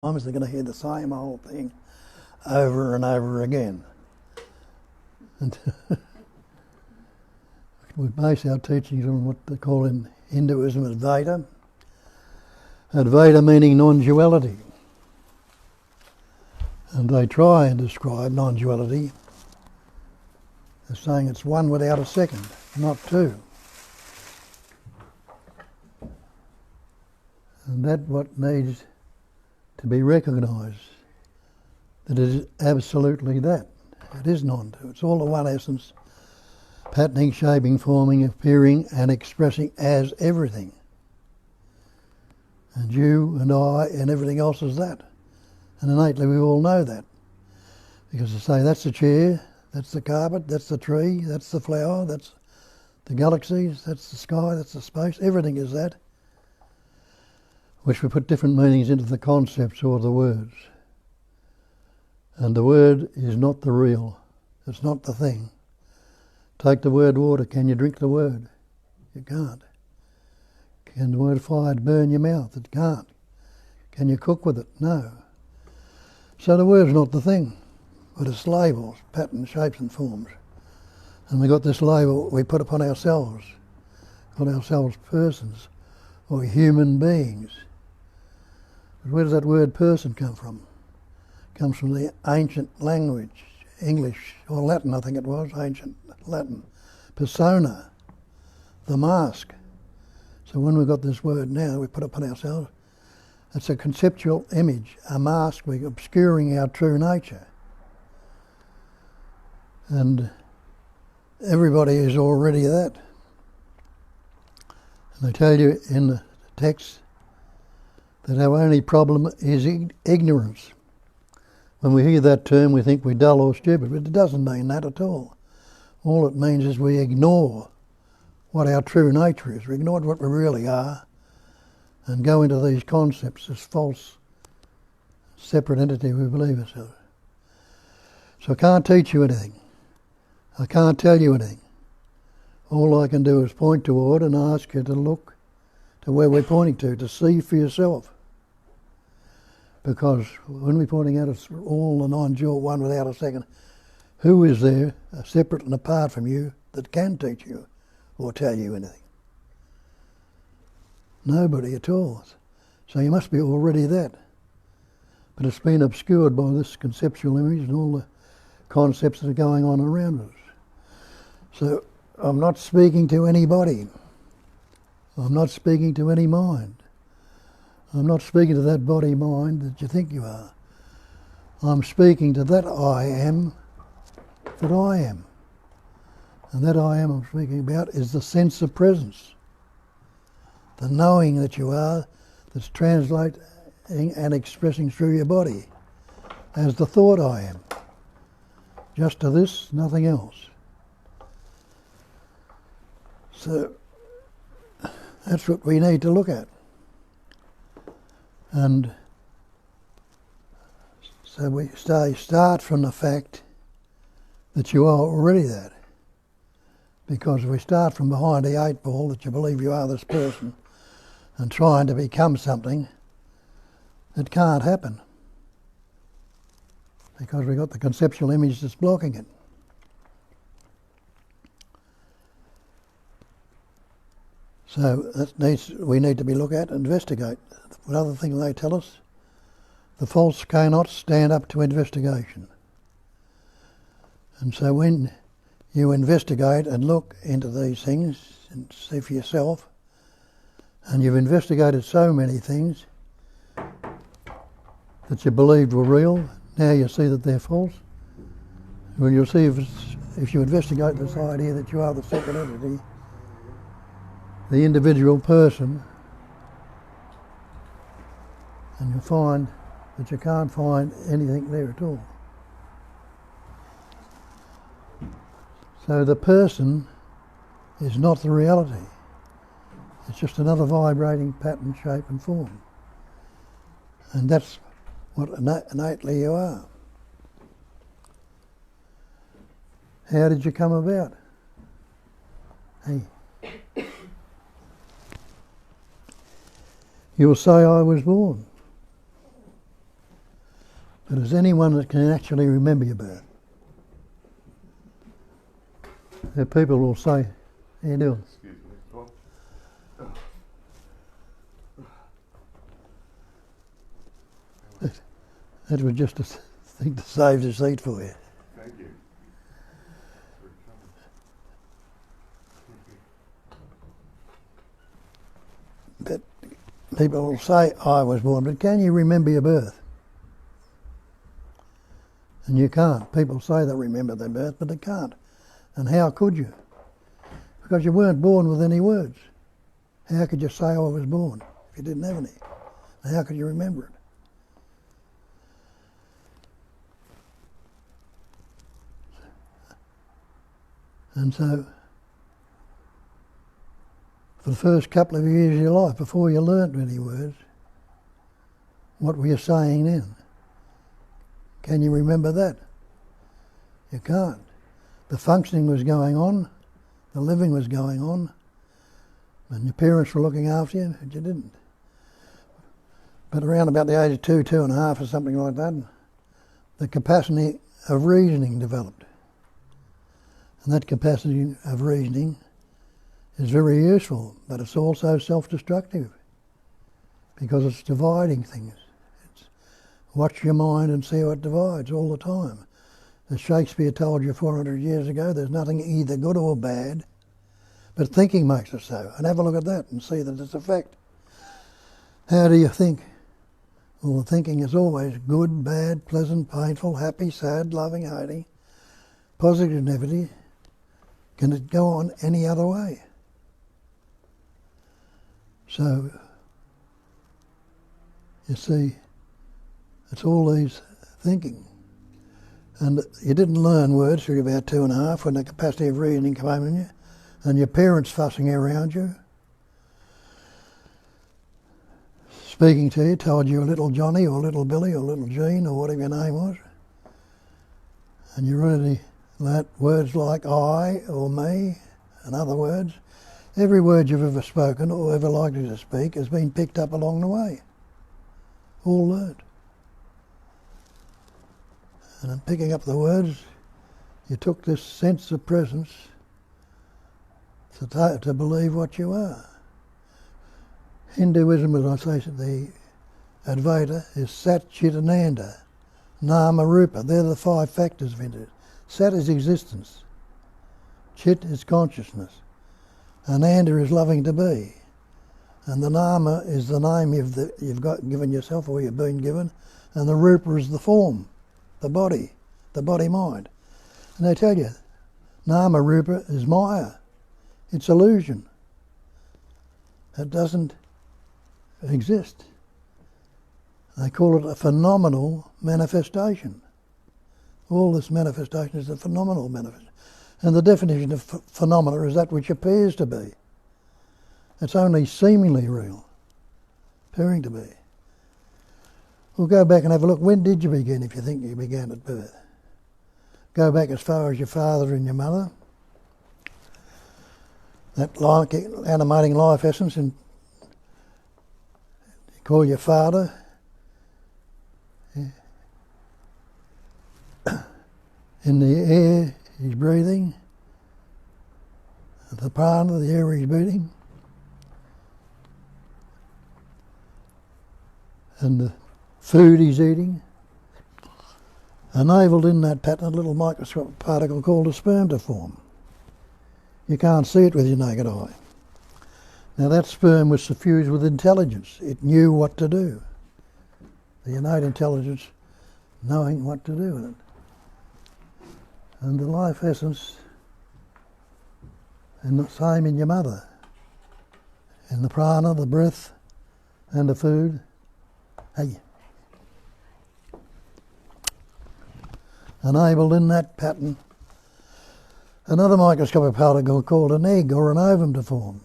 times they're going to hear the same old thing over and over again. And we base our teachings on what they call in Hinduism as Veda. And Veda meaning non-duality. And they try and describe non-duality as saying it's one without a second, not two. And that's what needs to be recognised, that it is absolutely that. It is non-two. It's all the one essence, patterning, shaping, forming, appearing and expressing as everything. And you and I and everything else is that. And innately we all know that. Because they say that's the chair, that's the carpet, that's the tree, that's the flower, that's the galaxies, that's the sky, that's the space, everything is that. Which we put different meanings into the concepts or the words. And the word is not the real. It's not the thing. Take the word water. Can you drink the word? You can't. Can the word fire burn your mouth? It can't. Can you cook with it? No. So the word's not the thing. But it's labels, patterns, shapes and forms. And we got this label we put upon ourselves. Call ourselves persons or human beings. But where does that word person come from? It comes from the ancient language, English or Latin, I think it was, ancient Latin. Persona, the mask. So when we've got this word now, we put upon ourselves, it's a conceptual image, a mask, we're obscuring our true nature. And everybody is already that. And I tell you in the text that our only problem is ignorance. When we hear that term, we think we're dull or stupid, but it doesn't mean that at all. All it means is we ignore what our true nature is. We ignore what we really are and go into these concepts as false, separate entity we believe ourselves. So I can't teach you anything. I can't tell you anything. All I can do is point toward and ask you to look to where we're pointing to see for yourself. Because when we're pointing out it's all the non-dual, one without a second, who is there, separate and apart from you, that can teach you or tell you anything? Nobody at all. So you must be already that. But it's been obscured by this conceptual image and all the concepts that are going on around us. So I'm not speaking to anybody. I'm not speaking to any mind. I'm not speaking to that body-mind that you think you are. I'm speaking to that I am that I am. And that I am I'm speaking about is the sense of presence. The knowing that you are that's translating and expressing through your body as the thought I am. Just to this, nothing else. So that's what we need to look at. And so we start from the fact that you are already that. Because if we start from behind the 8 ball that you believe you are this person and trying to become something, it can't happen. Because we've got the conceptual image that's blocking it. So we need to be looked at and investigate. Another thing they tell us, the false cannot stand up to investigation. And so when you investigate and look into these things and see for yourself, and you've investigated so many things that you believed were real, now you see that they're false. Well, you'll see if you investigate this idea that you are the separate entity, the individual person, and you'll find that you can't find anything there at all. So the person is not the reality. It's just another vibrating pattern, shape and form. And that's what innately you are. How did you come about? Hey. You'll say I was born. But is anyone that can actually remember your birth? The people will say, how you doing? Excuse me. That was just a thing to save the seat for you. Thank you. But people will say, I was born, but can you remember your birth? And you can't. People say they remember their birth, but they can't. And how could you? Because you weren't born with any words. How could you say I was born if you didn't have any? And how could you remember it? And so, for the first couple of years of your life, before you learnt any words, what were you saying then? Can you remember that? You can't. The functioning was going on, the living was going on, and your parents were looking after you, but you didn't. But around about the age of 2, 2.5 or something like that, the capacity of reasoning developed. And that capacity of reasoning is very useful, but it's also self-destructive because it's dividing things. It's watch your mind and see how it divides all the time. As Shakespeare told you 400 years ago, there's nothing either good or bad, but thinking makes it so. And have a look at that and see that it's a fact. How do you think? Well, the thinking is always good, bad, pleasant, painful, happy, sad, loving, hating, positive, negative. Can it go on any other way? So, you see, it's all these thinking. And you didn't learn words till you were about 2.5 when the capacity of reasoning came in you, and your parents fussing around you, speaking to you, told you a little Johnny or little Billy or little Jean or whatever your name was, and you really learnt words like I or me and other words. Every word you've ever spoken or ever likely to speak has been picked up along the way. All learnt. And in picking up the words, you took this sense of presence to believe what you are. Hinduism, as I say, the Advaita is Sat, Chit and Nanda, Nama, Rupa. They're the 5 factors of Hinduism. Sat is existence. Chit is consciousness. Ananda is loving to be. And the Nama is the name you've got given yourself or you've been given. And the Rupa is the form, the body mind. And they tell you, Nama Rupa is Maya. It's illusion. It doesn't exist. They call it a phenomenal manifestation. All this manifestation is a phenomenal manifestation. And the definition of phenomena is that which appears to be. It's only seemingly real, appearing to be. We'll go back and have a look. When did you begin, if you think you began at birth? Go back as far as your father and your mother. That animating life essence, and you call your father. In the air he's breathing, the prana, the air he's breathing, and the food he's eating, enabled in that pattern a little microscopic particle called a sperm to form. You can't see it with your naked eye. Now that sperm was suffused with intelligence. It knew what to do. The innate intelligence knowing what to do with it. And the life essence, and the same in your mother, in the prana, the breath, and the food. Hey. Enabled in that pattern another microscopic particle called an egg or an ovum to form.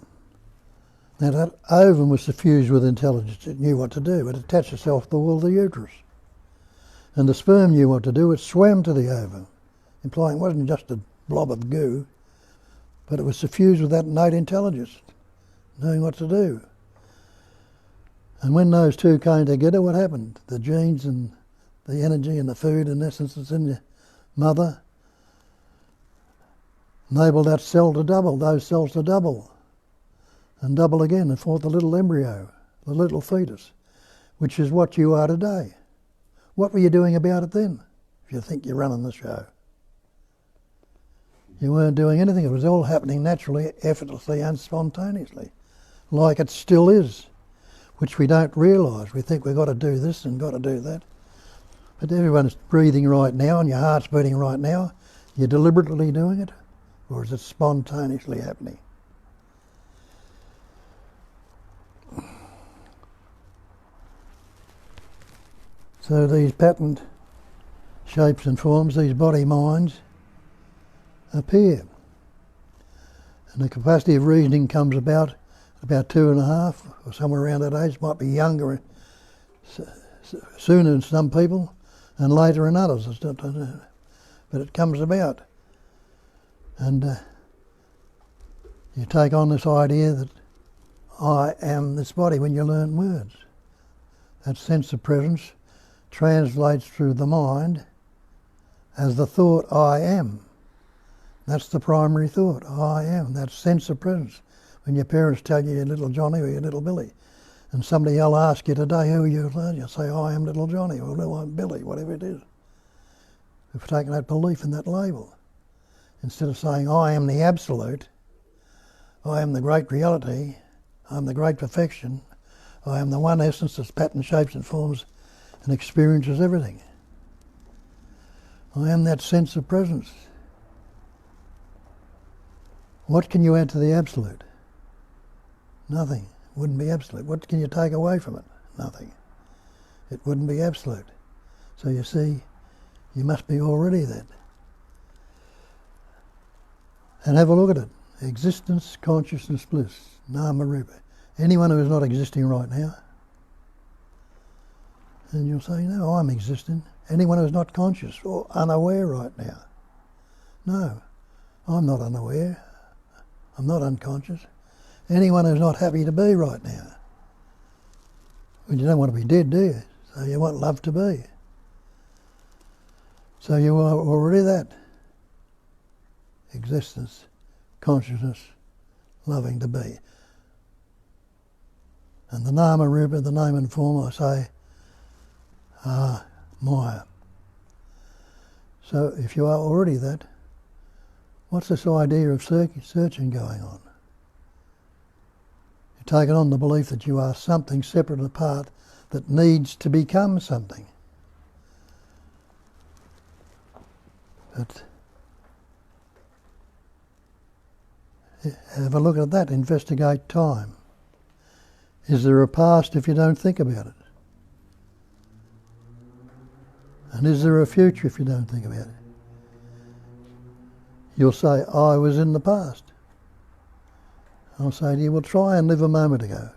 Now that ovum was suffused with intelligence. It knew what to do. It attached itself to the wall of the uterus. And the sperm knew what to do. It swam to the ovum, implying it wasn't just a blob of goo, but it was suffused with that innate intelligence, knowing what to do. And when those two came together, what happened? The genes and the energy and the food and essence that's in your mother, enable that cell to double, those cells to double, and double again, and forth the little embryo, the little fetus, which is what you are today. What were you doing about it then, if you think you're running the show? You weren't doing anything. It was all happening naturally, effortlessly and spontaneously, like it still is, which we don't realise. We think we've got to do this and got to do that. But everyone's breathing right now and your heart's beating right now. You're deliberately doing it, or is it spontaneously happening? So these patterned shapes and forms, these body minds, appear. And the capacity of reasoning comes about 2.5 or somewhere around that age. Might be younger sooner in some people and later in others. But it comes about. And you take on this idea that I am this body when you learn words. That sense of presence translates through the mind as the thought I am. That's the primary thought, I am, that sense of presence. When your parents tell you you're little Johnny or you're little Billy, and somebody will ask you today who you are, you say, I am little Johnny, or no, I'm Billy, whatever it is. We've taken that belief in that label. Instead of saying, I am the absolute, I am the great reality, I'm the great perfection, I am the one essence that's pattern, shapes and forms and experiences everything. I am that sense of presence. What can you add to the absolute? Nothing. It wouldn't be absolute. What can you take away from it? Nothing. It wouldn't be absolute. So you see, you must be already that. And have a look at it. Existence, consciousness, bliss. Nama Rupa. Anyone who is not existing right now, and you'll say, no, I'm existing. Anyone who is not conscious or unaware right now. No, I'm not unaware. I'm not unconscious. Anyone who's not happy to be right now. Well, you don't want to be dead, do you? So you want love to be. So you are already that. Existence, consciousness, loving to be. And the Nama Rupa, the name and form, I say, are Maya. So if you are already that, what's this idea of searching going on? You're taking on the belief that you are something separate and apart that needs to become something. But have a look at that, investigate time. Is there a past if you don't think about it? And is there a future if you don't think about it? You'll say, I was in the past. I'll say to you, well, try and live a moment ago.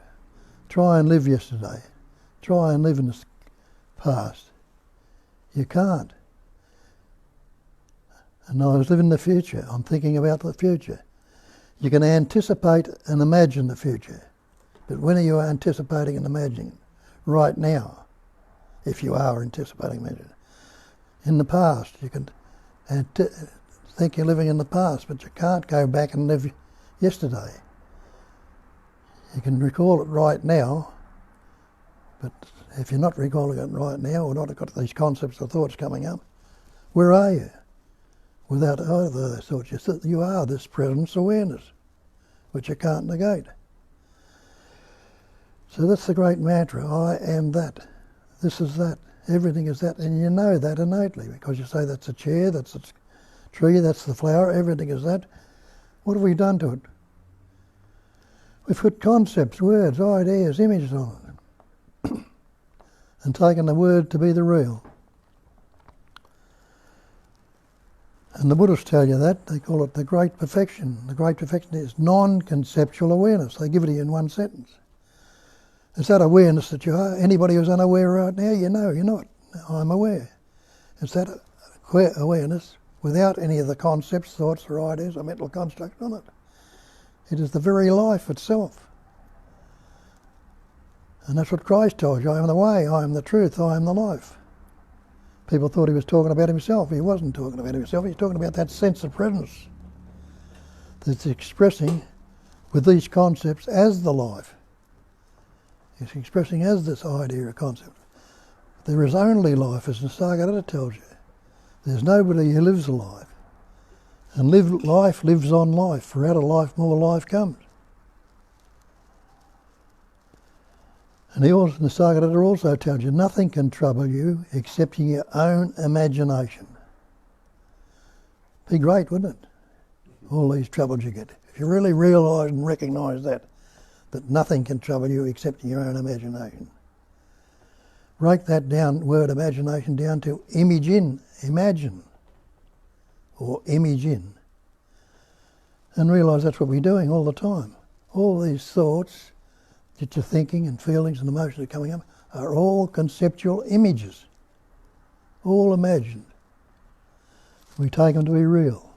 Try and live yesterday. Try and live in the past. You can't. And I was living the future. I'm thinking about the future. You can anticipate and imagine the future. But when are you anticipating and imagining? Right now, if you are anticipating and imagining. In the past, you can think you're living in the past, but you can't go back and live yesterday. You can recall it right now, but if you're not recalling it right now, or not got these concepts or thoughts coming up, where are you? Without either of those thoughts, you are this presence awareness, which you can't negate. So that's the great mantra, I am that. This is that. Everything is that, and you know that innately, because you say that's a chair, that's a tree, that's the flower, everything is that. What have we done to it? We've put concepts, words, ideas, images on it, and taken the word to be the real. And the Buddhists tell you that, they call it the great perfection. The great perfection is non-conceptual awareness. They give it to you in one sentence. It's that awareness that you are. Anybody who's unaware right now, you know you're not. I'm aware. It's that awareness without any of the concepts, thoughts or ideas or mental constructs on it. It is the very life itself. And that's what Christ told you. I am the way, I am the truth, I am the life. People thought he was talking about himself. He wasn't talking about himself. He was talking about that sense of presence that's expressing with these concepts as the life. It's expressing as this idea or concept. There is only life, as Nisargadatta tells you. There's nobody who lives a life. And life lives on life, for out of life more life comes. And Nisargadatta also tells you, nothing can trouble you except your own imagination. Be great, wouldn't it? All these troubles you get. If you really realise and recognise that nothing can trouble you except your own imagination. Break that word imagination down to imagine, or imagine. And realise that's what we're doing all the time. All these thoughts that you're thinking and feelings and emotions are coming up are all conceptual images, all imagined. We take them to be real.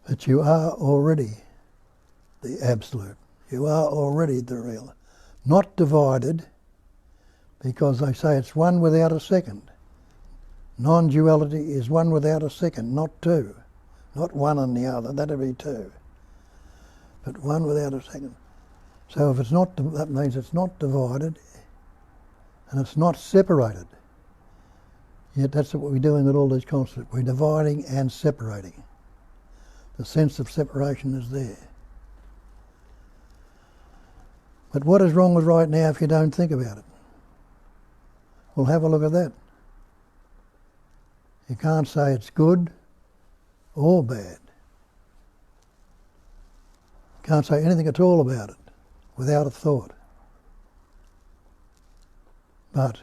But you are already the absolute. You are already the real. Not divided, because they say it's one without a second. Non-duality is one without a second, not two. Not one and the other, that'd be two. But one without a second. So if it's not, that means it's not divided and it's not separated. Yet that's what we're doing with all these concepts. We're dividing and separating. The sense of separation is there. But what is wrong with right now if you don't think about it? Well, have a look at that. You can't say it's good or bad. You can't say anything at all about it without a thought. But,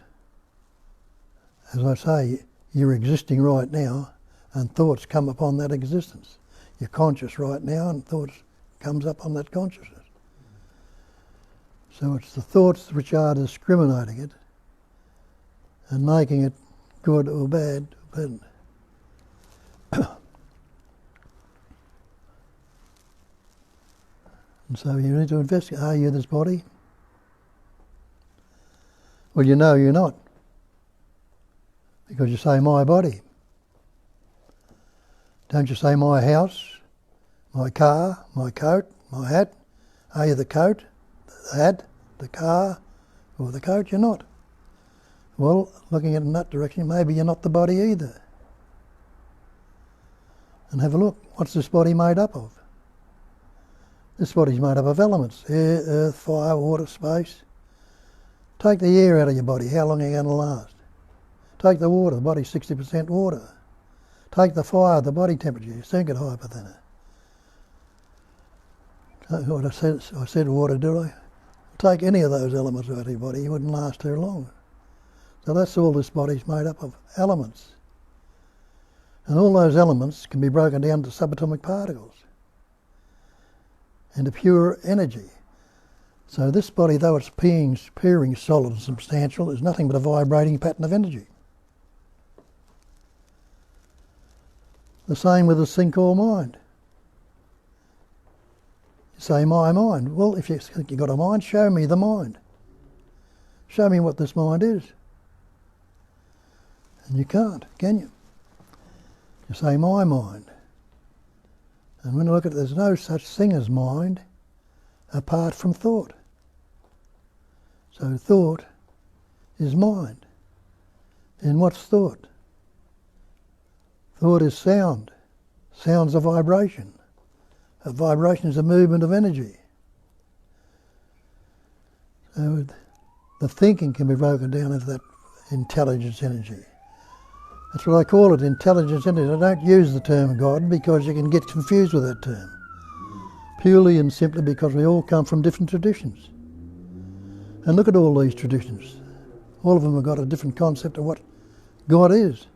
as I say, you're existing right now and thoughts come upon that existence. You're conscious right now and thoughts comes up on that consciousness. So it's the thoughts which are discriminating it and making it good or bad. And so you need to investigate, are you this body? Well, you know you're not, because you say my body. Don't you say my house, my car, my coat, my hat? Are you the coat, the hat, the car, or the coat? You're not. Well, looking at it in that direction, maybe you're not the body either. And have a look, what's this body made up of? This body's made up of elements, air, earth, fire, water, space. Take the air out of your body, how long are you going to last? Take the water, the body's 60% water. Take the fire, the body temperature, you soon get hypothermia. I said water, did I? Take any of those elements out of your body, you wouldn't last too long. So that's all this body's made up of, elements. And all those elements can be broken down to subatomic particles, into pure energy. So this body, though it's appearing solid and substantial, is nothing but a vibrating pattern of energy. The same with the thing called mind. You say, my mind. Well, if you think you've got a mind, show me the mind. Show me what this mind is. And you can't, can you? You say, my mind. And when you look at it, there's no such thing as mind apart from thought. So thought is mind. And what's thought? Thought is sound. Sound's a vibration. A vibration is a movement of energy. So the thinking can be broken down into that intelligence energy. That's what I call it, intelligence energy. I don't use the term God because you can get confused with that term. Purely and simply because we all come from different traditions. And look at all these traditions. All of them have got a different concept of what God is.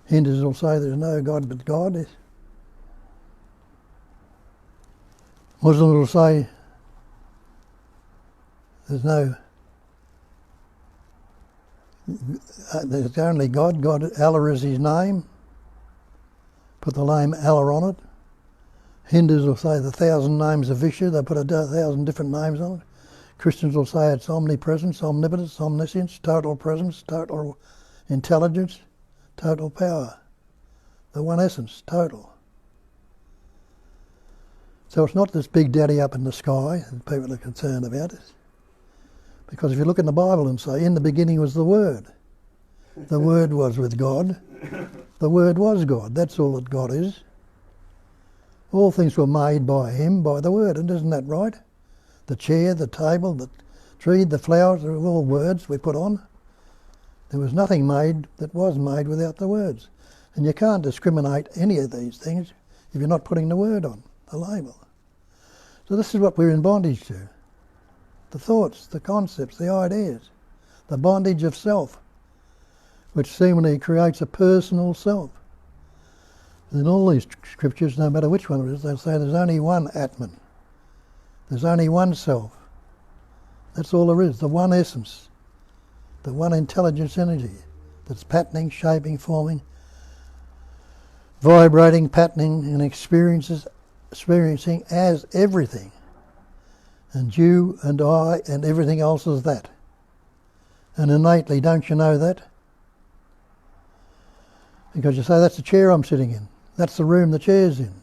Hindus will say there's no God but God is. Muslims will say there's only God. Allah is his name. Put the name Allah on it. Hindus will say the 1,000 names of Vishnu. They put 1,000 different names on it. Christians will say it's omnipresence, omnipotence, omniscience, total presence, total intelligence, total power. The one essence, total. So it's not this big daddy up in the sky that people are concerned about it. Because if you look in the Bible and say, in the beginning was the Word. The Word was with God. The Word was God. That's all that God is. All things were made by Him, by the Word. And isn't that right? The chair, the table, the tree, the flowers, are all words we put on. There was nothing made that was made without the words. And you can't discriminate any of these things if you're not putting the word on, the label. So this is what we're in bondage to. The thoughts, the concepts, the ideas, the bondage of self, which seemingly creates a personal self. And in all these scriptures, no matter which one it is, they'll say there's only one Atman. There's only one self. That's all there is, the one essence, the one intelligence energy that's patterning, shaping, forming, vibrating, patterning, and experiencing as everything. And you and I and everything else is that. And innately, don't you know that? Because you say, that's the chair I'm sitting in. That's the room the chair's in.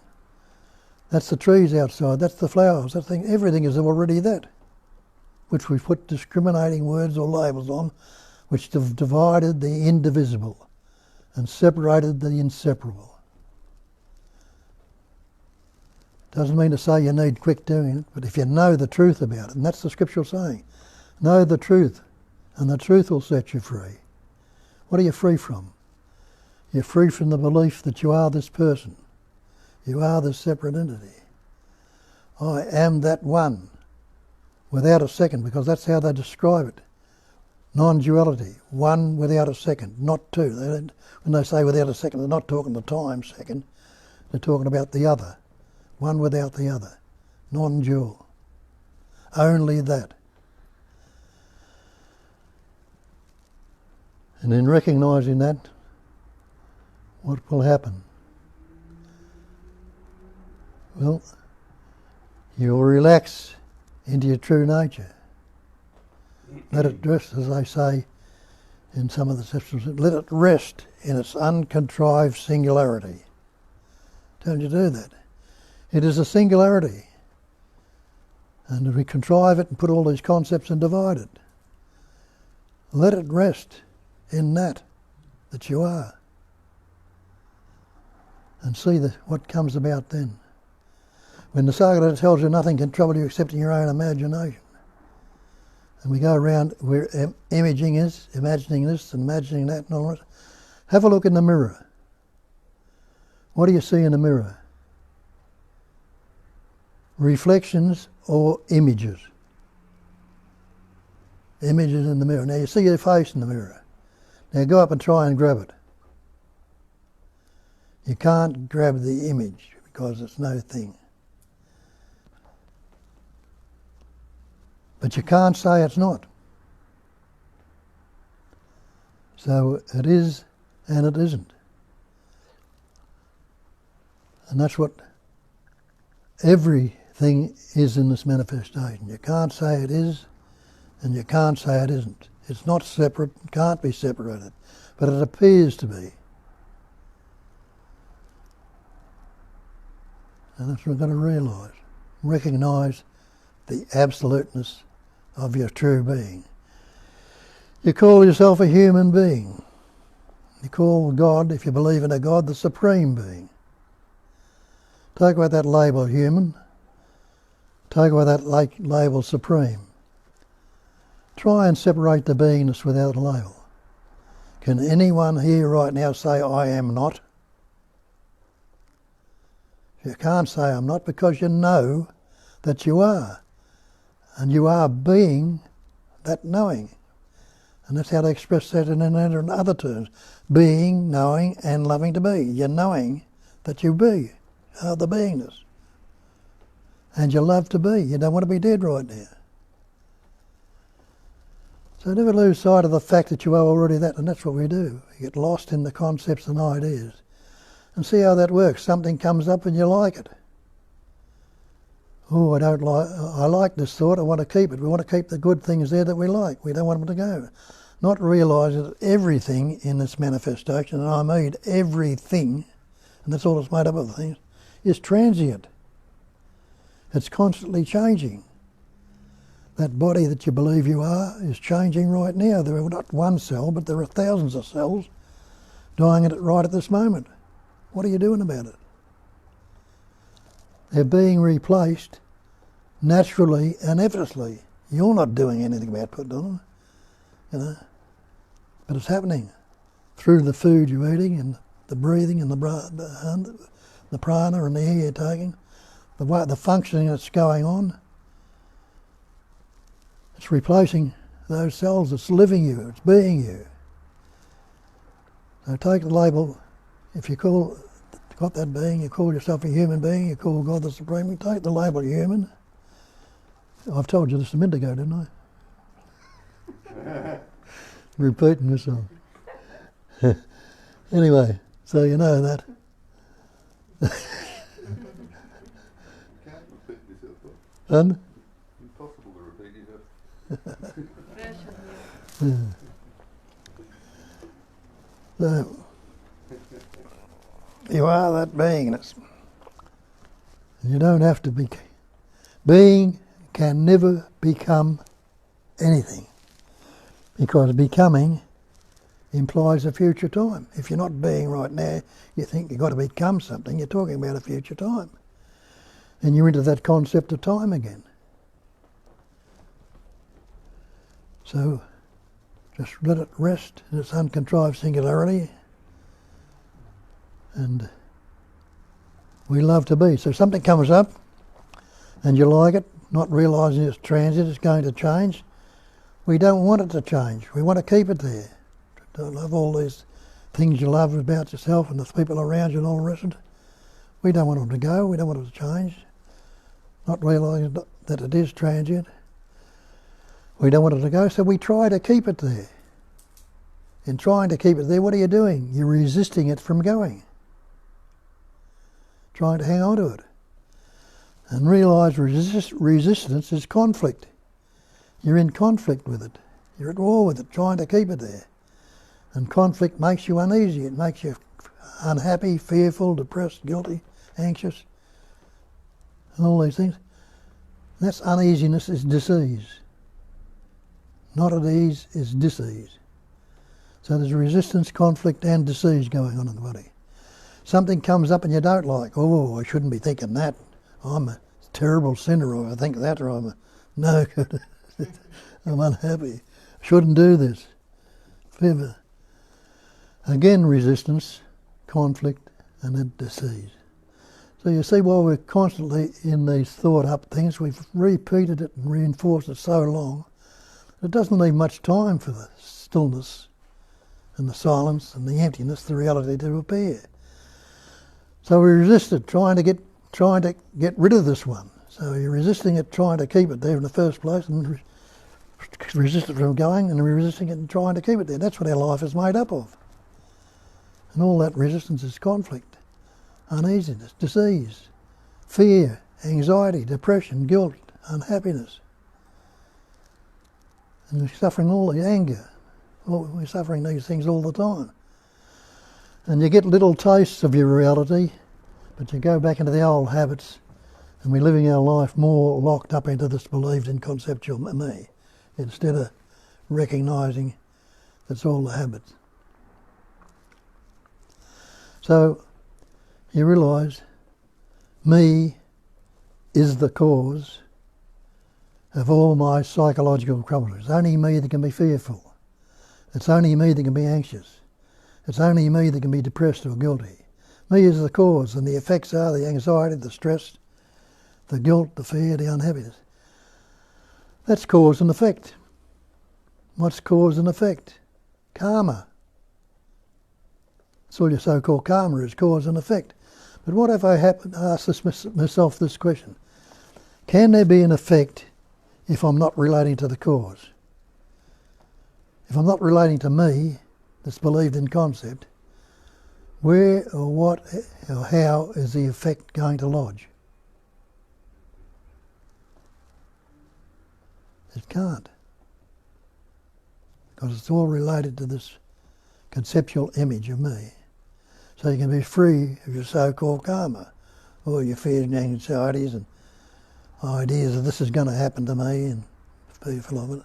That's the trees outside. That's the flowers. That thing. Everything is already that, which we put discriminating words or labels on, which have divided the indivisible and separated the inseparable. Doesn't mean to say you need quick doing it, but if you know the truth about it, and that's the scriptural saying, know the truth, and the truth will set you free. What are you free from? You're free from the belief that you are this person. You are this separate entity. I am that one, without a second, because that's how they describe it. Non-duality, one without a second, not two. When they say without a second, they're not talking the time second, they're talking about the other. One without the other, non-dual. Only that. And in recognising that, what will happen? Well, you'll relax into your true nature. Let it rest, as they say in some of the scriptures, let it rest in its uncontrived singularity. Don't you do that? It is a singularity. And we contrive it and put all these concepts and divide it. Let it rest in that you are. And see what comes about then. When the Nisargadatta tells you nothing can trouble you except in your own imagination. And we go around, we're imagining this and imagining that and all that. Have a look in the mirror. What do you see in the mirror? Reflections or images? Images in the mirror. Now you see your face in the mirror. Now go up and try and grab it. You can't grab the image because it's no thing. But you can't say it's not. So it is and it isn't. And that's what everything is in this manifestation. You can't say it is and you can't say it isn't. It's not separate, it can't be separated, but it appears to be. And that's what we've got to realise. Recognise the absoluteness of your true being. You call yourself a human being. You call God, if you believe in a God, the supreme being. Take away that label human. Take away that label supreme. Try and separate the beingness without a label. Can anyone here right now say, I am not? You can't say I'm not because you know that you are. And you are being that knowing. And that's how they express that in other terms. Being, knowing, and loving to be. You're knowing that you be, are the beingness. And you love to be. You don't want to be dead right now. So never lose sight of the fact that you are already that, and that's what we do. We get lost in the concepts and ideas. And see how that works. Something comes up and you like it. Oh, I like this thought, I want to keep it. We want to keep the good things there that we like. We don't want them to go. Not realising that everything in this manifestation, and I mean everything, and that's all it's made up of things, is transient. It's constantly changing. That body that you believe you are is changing right now. There are not one cell, but there are thousands of cells dying right at this moment. What are you doing about it? They're being replaced naturally and effortlessly. You're not doing anything about putting on them, you know. But it's happening through the food you're eating and the breathing and the prana and the air you're taking, the functioning that's going on. It's replacing those cells. It's living you. It's being you. So take the label. If you got that being, you call yourself a human being, you call God the Supreme, you take the label human. I've told you this a minute ago, didn't I? Repeating myself. Anyway, so you know that. Can't repeat yourself. And? Impossible to repeat yourself. So, you are that beingness. You don't have to be. Being can never become anything, because becoming implies a future time. If you're not being right now, you think you've got to become something, you're talking about a future time. And you're into that concept of time again. So just let it rest in its uncontrived singularity. And we love to be. So something comes up and you like it, not realising it's transient, it's going to change. We don't want it to change. We want to keep it there. Don't love all these things you love about yourself and the people around you and all the rest of it. We don't want them to go. We don't want it to change. Not realising that it is transient. We don't want it to go, so we try to keep it there. In trying to keep it there, what are you doing? You're resisting it from going. Trying to hang on to it. And realise resistance is conflict. You're in conflict with it. You're at war with it, trying to keep it there. And conflict makes you uneasy. It makes you unhappy, fearful, depressed, guilty, anxious, and all these things. That's uneasiness is disease. Not at ease is disease. So there's resistance, conflict and disease going on in the body. Something comes up and you don't like. Oh, I shouldn't be thinking that. I'm a terrible sinner, or I think that, or I'm a no good. I'm unhappy. I shouldn't do this. Fever. Again, resistance, conflict and a disease. So you see, while we're constantly in these thought up things, we've repeated it and reinforced it so long, it doesn't leave much time for the stillness and the silence and the emptiness, the reality to appear. So we resist it, trying to get rid of this one. So you're resisting it, trying to keep it there in the first place, and resist it from going, and we're resisting it and trying to keep it there. That's what our life is made up of. And all that resistance is conflict, uneasiness, disease, fear, anxiety, depression, guilt, unhappiness. And we're suffering all the anger. We're suffering these things all the time. And you get little tastes of your reality, but you go back into the old habits, and we're living our life more locked up into this believed in conceptual me, instead of recognising it's all the habits. So you realise me is the cause of all my psychological problems. It's only me that can be fearful. It's only me that can be anxious. It's only me that can be depressed or guilty. Me is the cause, and the effects are the anxiety, the stress, the guilt, the fear, the unhappiness. That's cause and effect. What's cause and effect? Karma. That's all your so-called karma is, cause and effect. But what if I ask myself this question? Can there be an effect if I'm not relating to the cause? If I'm not relating to me, that's believed in concept, where or what or how is the effect going to lodge? It can't. Because it's all related to this conceptual image of me. So you can be free of your so-called karma, all your fears and anxieties and ideas of this is going to happen to me and fearful of it.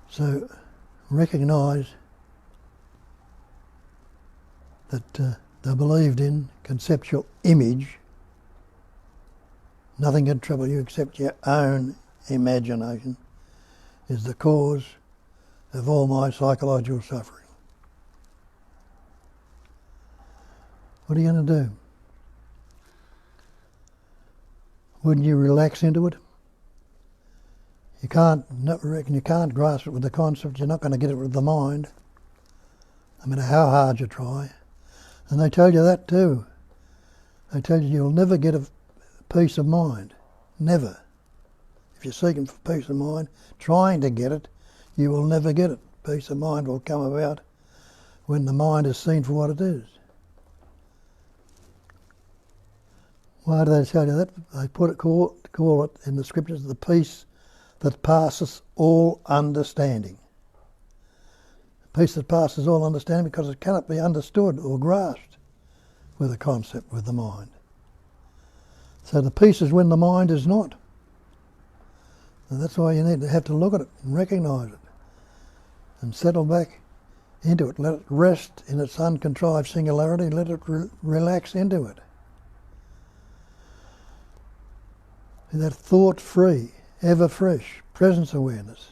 So recognise that the believed in conceptual image, nothing can trouble you except your own imagination, is the cause of all my psychological suffering. What are you going to do? Wouldn't you relax into it? You can't grasp it with the concept. You're not going to get it with the mind, no matter how hard you try. And they tell you that too. They tell you you'll never get a peace of mind. Never. If you're seeking for peace of mind, trying to get it, you will never get it. Peace of mind will come about when the mind is seen for what it is. Why do they tell you that? They call it in the scriptures the peace that passes all understanding. Peace that passes all understanding because it cannot be understood or grasped with a concept, with the mind. So the peace is when the mind is not. And that's why you need to have to look at it and recognise it and settle back into it. Let it rest in its uncontrived singularity. Let it relax into it. And that thought-free, ever fresh presence awareness.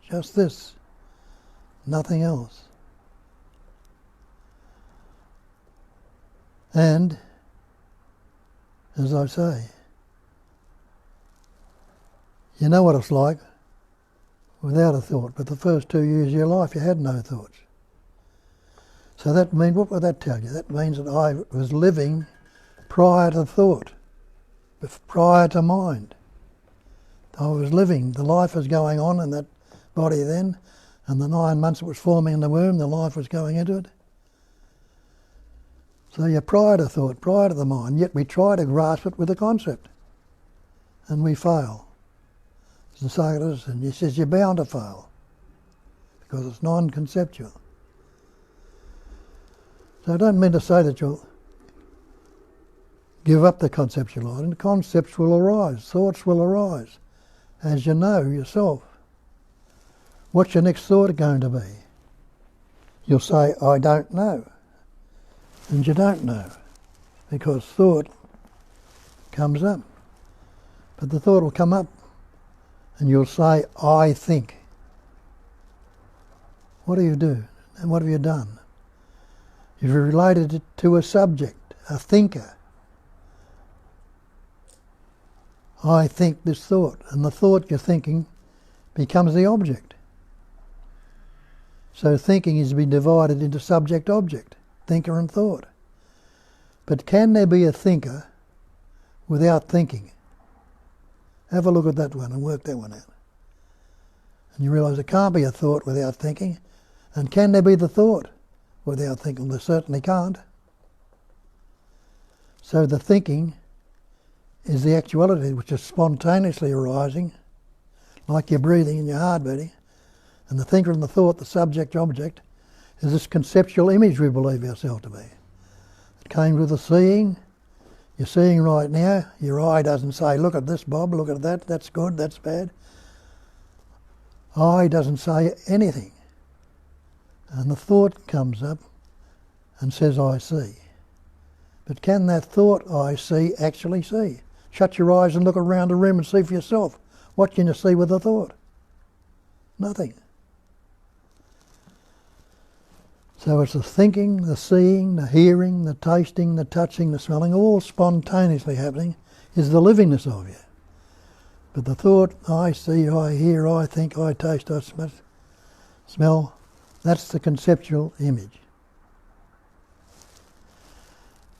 Just this. Nothing else. And, as I say, you know what it's like without a thought, but the first 2 years of your life you had no thoughts. So that means, what would that tell you? That means that I was living prior to thought, prior to mind. I was living, the life was going on in that body then, and the 9 months it was forming in the womb, the life was going into it. So you're prior to thought, prior to the mind, yet we try to grasp it with a concept, and we fail. Nisargadatta, and he says you're bound to fail, because it's non-conceptual. So I don't mean to say that you'll give up the conceptual line, and concepts will arise, thoughts will arise, as you know yourself. What's your next thought going to be? You'll say, I don't know. And you don't know, because thought comes up. But the thought will come up, and you'll say, I think. What do you do? And what have you done? You've related it to a subject, a thinker. I think this thought, and the thought you're thinking becomes the object. So thinking is to be divided into subject-object, thinker and thought. But can there be a thinker without thinking? Have a look at that one and work that one out. And you realise there can't be a thought without thinking. And can there be the thought without thinking? There certainly can't. So the thinking is the actuality which is spontaneously arising, like your breathing and your heart beating. And the thinker and the thought, the subject-object, is this conceptual image we believe ourselves to be. It came with the seeing. You're seeing right now. Your eye doesn't say, look at this, Bob, look at that, that's good, that's bad. Eye doesn't say anything. And the thought comes up and says, I see. But can that thought I see actually see? Shut your eyes and look around the room and see for yourself. What can you see with a thought? Nothing. So it's the thinking, the seeing, the hearing, the tasting, the touching, the smelling, all spontaneously happening, is the livingness of you. But the thought, I see, I hear, I think, I taste, I smell, that's the conceptual image.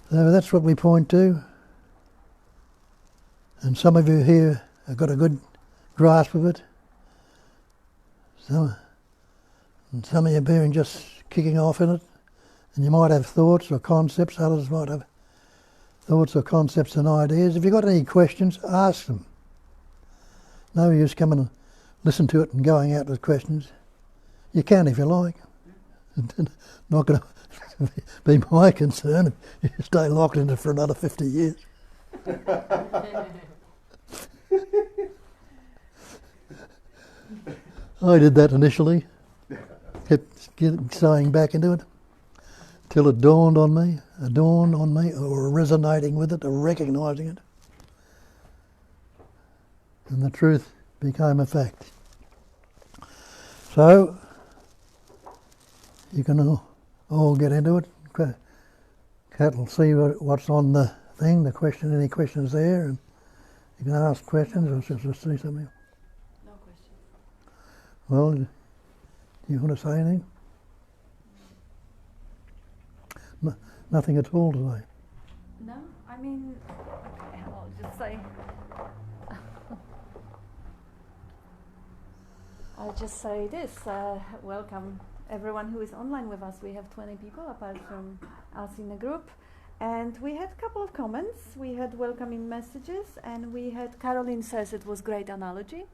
So that's what we point to. And some of you here have got a good grasp of it. And some of you have been just kicking off in it. And you might have thoughts or concepts, others might have thoughts or concepts and ideas. If you've got any questions, ask them. No use coming and listen to it and going out with questions. You can if you like. Not going to be my concern if you stay locked in it for another 50 years. I did that initially. Kept saying back into it till it dawned on me, or resonating with it, or recognising it. And the truth became a fact. So, you can all get into it. Kat will see what's on the thing, the question, any questions there, and you can ask questions or just see something. No questions. Well, do you want to say anything? No, nothing at all today. No, I mean, okay, I'll just say. I'll just say this. Welcome everyone who is online with us. We have 20 people apart from us in the group. And we had a couple of comments. We had welcoming messages, and we had Caroline says it was great analogy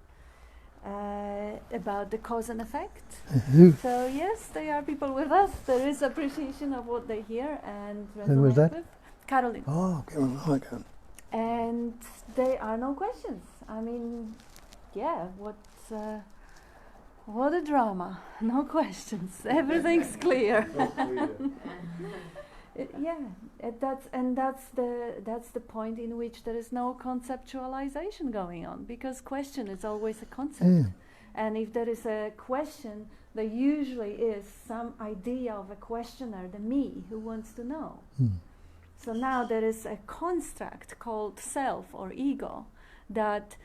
about the cause and effect. So yes, there are people with us. There is appreciation of what they hear and resonate Who was that? with. Caroline. Oh, Caroline, hi, Caroline. And there are no questions. I mean, yeah, what a drama. No questions. Everything's clear. That's the point in which there is no conceptualization going on, because question is always a concept. Yeah. And if there is a question, there usually is some idea of a questioner, the me, who wants to know. So now there is a construct called self or ego that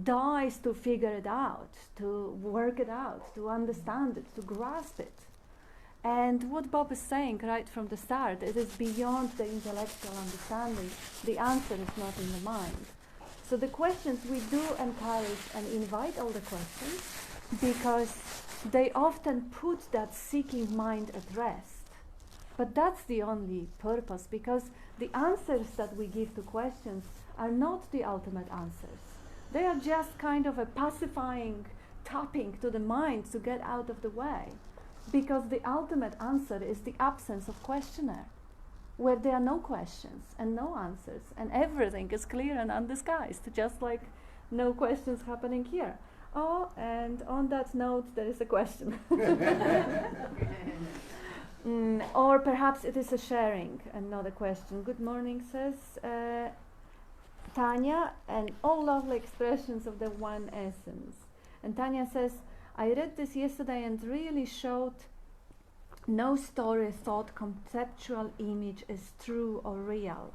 dies to figure it out, to work it out, to understand it, to grasp it. And what Bob is saying right from the start, it is beyond the intellectual understanding. The answer is not in the mind. So the questions, we do encourage and invite all the questions because they often put that seeking mind at rest. But that's the only purpose, because the answers that we give to questions are not the ultimate answers. They are just kind of a pacifying tapping to the mind to get out of the way. Because the ultimate answer is the absence of questioner, where there are no questions and no answers, and everything is clear and undisguised, just like no questions happening here. Oh, and on that note, there is a question. Or perhaps it is a sharing and not a question. Good morning, says Tanya, and all lovely expressions of the one essence. And Tanya says, I read this yesterday and really showed no story, thought, conceptual image is true or real.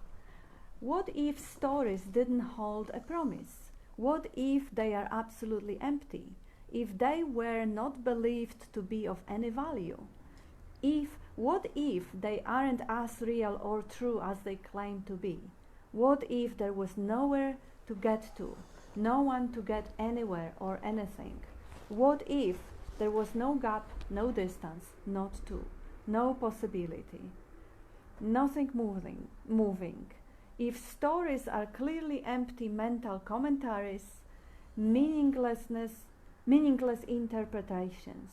What if stories didn't hold a promise? What if they are absolutely empty? If they were not believed to be of any value? What if they aren't as real or true as they claim to be? What if there was nowhere to get to, no one to get anywhere or anything? What if there was no gap, no distance, not to, no possibility, nothing moving? If stories are clearly empty mental commentaries, meaningless interpretations,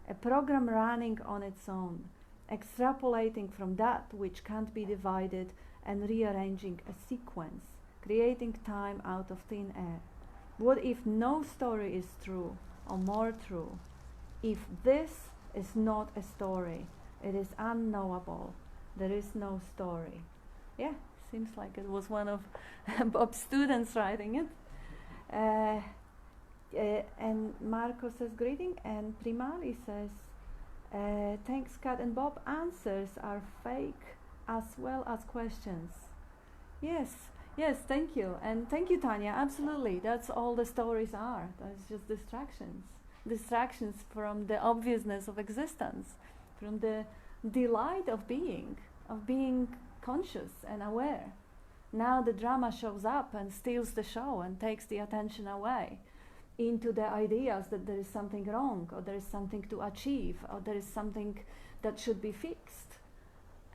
a program running on its own, extrapolating from that which can't be divided and rearranging a sequence, creating time out of thin air? What if no story is true, or more true? If this is not a story, it is unknowable. There is no story. Yeah, seems like it was one of Bob's students writing it. And Marco says greeting, and Primali says, thanks Kat and Bob, answers are fake as well as questions. Yes, thank you. And thank you, Tanya. Absolutely, that's all the stories are. That's just distractions. Distractions from the obviousness of existence, from the delight of being conscious and aware. Now the drama shows up and steals the show and takes the attention away into the ideas that there is something wrong, or there is something to achieve, or there is something that should be fixed.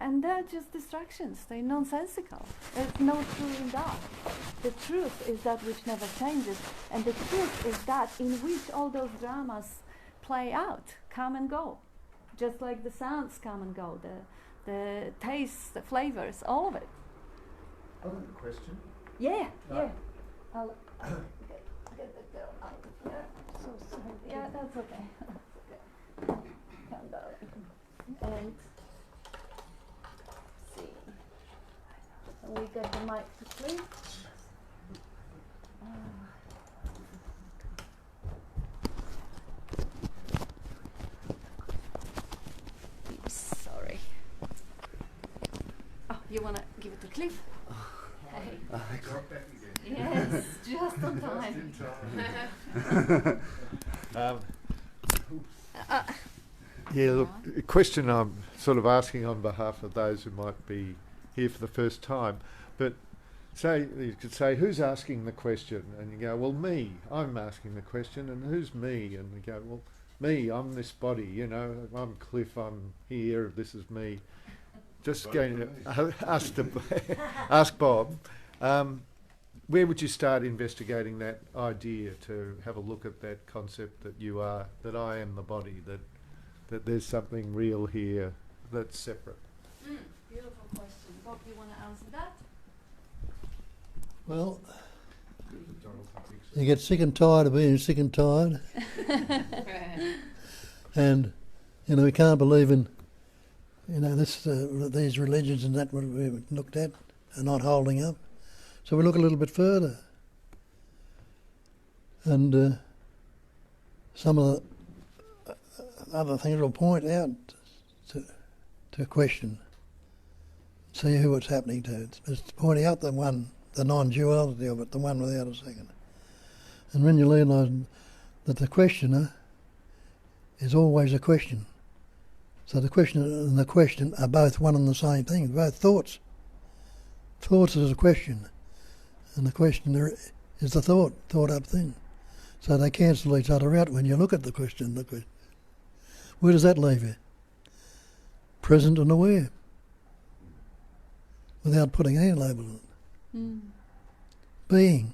And they're just distractions. They're nonsensical. There's no truth in that. The truth is that which never changes, and the truth is that in which all those dramas play out, come and go, just like the sounds come and go, the tastes, the flavors, all of it. I have a question. Yeah. I'll get the girl out of here. So sorry. Yeah, that's okay. That's okay. Come down. And see. We got the mic to sleep. Sorry. Oh, you wanna give it to Cliff? Hey. I got back again. Yes, just on time. Yeah, look, a question I'm sort of asking on behalf of those who might be here for the first time, but you could say, who's asking the question? And you go, well, me, I'm asking the question, and who's me? And you go, well, me, I'm this body, you know, I'm Cliff, I'm here, this is me. Just going to ask Bob, where would you start investigating that idea to have a look at that concept that you are, that I am the body, that there's something real here that's separate? Beautiful question. Bob, you want to answer that? Well, you get sick and tired of being sick and tired. And, you know, we can't believe in, you know, these religions and that what we've looked at are not holding up. So we look a little bit further. And some of the other things will point out to question, see what's happening to it. It's pointing out the non-duality of it, the one without a second. And when you realise that the questioner is always a question. So the question and the question are both one and the same thing, both thoughts. Thoughts is a question, and the questioner is the thought up thing. So they cancel each other out when you look at the question. Where does that leave you? Present and aware, without putting any label on it. Being.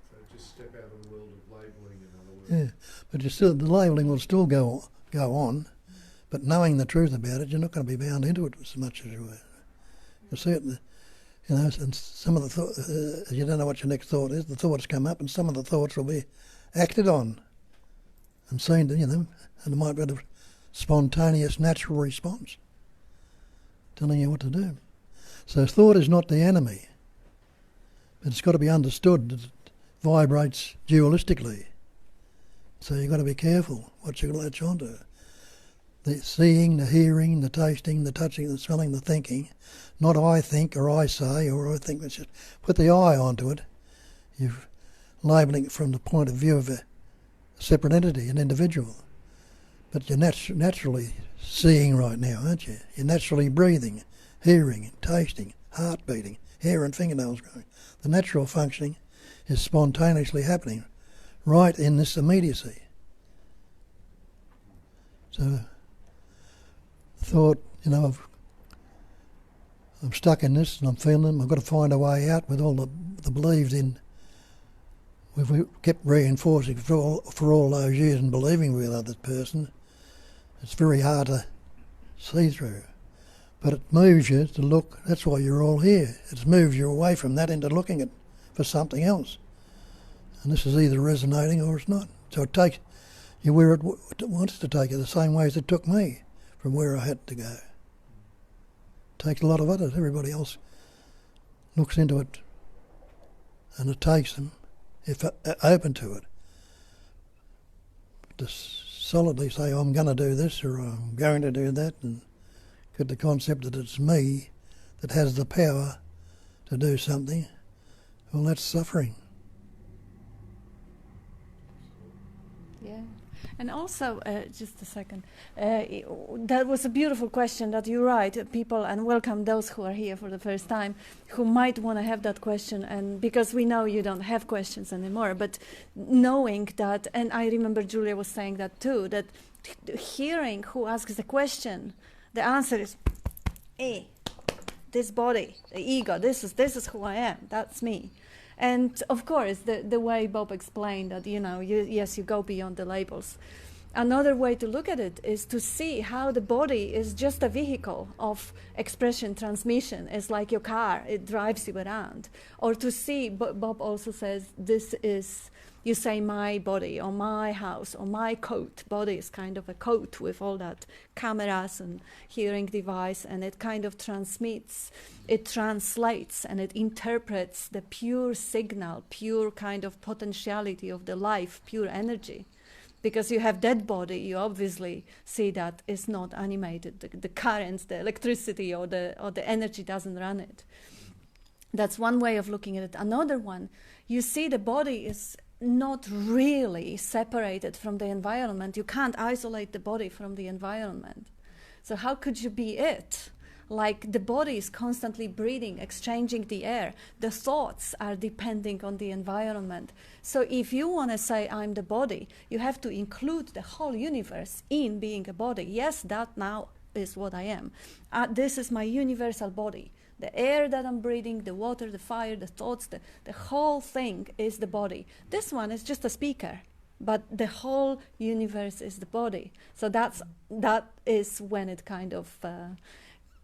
So just step out of the world of labelling, in other words. Yeah, but the labelling will still go on, but knowing the truth about it, you're not going to be bound into it as much as you were. You see it, you know, and some of the you don't know what your next thought is. The thoughts come up, and some of the thoughts will be acted on and seen, you know, and it might be a spontaneous, natural response, telling you what to do. So thought is not the enemy, but it's got to be understood that it vibrates dualistically. So you've got to be careful what you latch onto. The seeing, the hearing, the tasting, the touching, the smelling, the thinking. Not I think or I say or I think. It's just put the I onto it. You're labelling it from the point of view of a separate entity, an individual. But you're naturally seeing right now, aren't you? You're naturally breathing, hearing, tasting, heart beating, hair and fingernails growing. The natural functioning is spontaneously happening right in this immediacy. So thought, you know, I'm stuck in this and I'm feeling them. I've got to find a way out with all the believed in. We kept reinforcing for all those years and believing we were that person. It's very hard to see through. But it moves you to look, that's why you're all here. It moves you away from that into looking for something else. And this is either resonating or it's not. So it takes you where it wants to take you, the same way as it took me from where I had to go. It takes a lot of others. Everybody else looks into it and it takes them, if open to it. To solidly say, I'm going to do this or I'm going to do that, and get the concept that it's me that has the power to do something, well, that's suffering. Yeah. And also, just a second, that was a beautiful question that you write, people, and welcome those who are here for the first time, who might want to have that question, and because we know you don't have questions anymore, but knowing that, and I remember Julia was saying that too, that hearing who asks the question, the answer is this body, the ego, this is who I am, that's me. And of course, the way Bob explained that, yes, you go beyond the labels. Another way to look at it is to see how the body is just a vehicle of expression, transmission. It's like your car, it drives you around. Or to see, Bob also says, this is, you say my body, or my house, or my coat. Body is kind of a coat with all that cameras and hearing device, and it kind of transmits, it translates, and it interprets the pure signal, pure kind of potentiality of the life, pure energy. Because you have dead body, you obviously see that it's not animated. The currents, the electricity, or the energy doesn't run it. That's one way of looking at it. Another one, you see the body is not really separated from the environment. You can't isolate the body from the environment. So how could you be it? Like the body is constantly breathing, exchanging the air. The thoughts are depending on the environment. So if you want to say I'm the body, you have to include the whole universe in being a body. Yes, that now is what I am. This is my universal body. The air that I'm breathing, the water, the fire, the thoughts, the whole thing is the body. This one is just a speaker, but the whole universe is the body. So that is when it kind of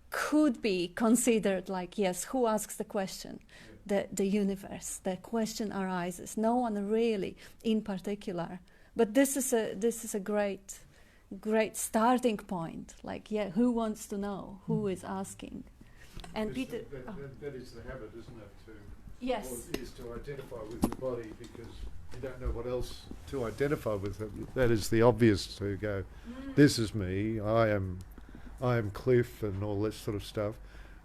could be considered like, yes, who asks the question? The universe. The question arises. No one really in particular. But this is a great starting point. Like, yeah, who wants to know? Who is asking? And Peter... That is the habit, isn't it? Yes. Is to identify with the body, because you don't know what else to identify with. That is the obvious to go, this is me, I am Cliff, and all that sort of stuff.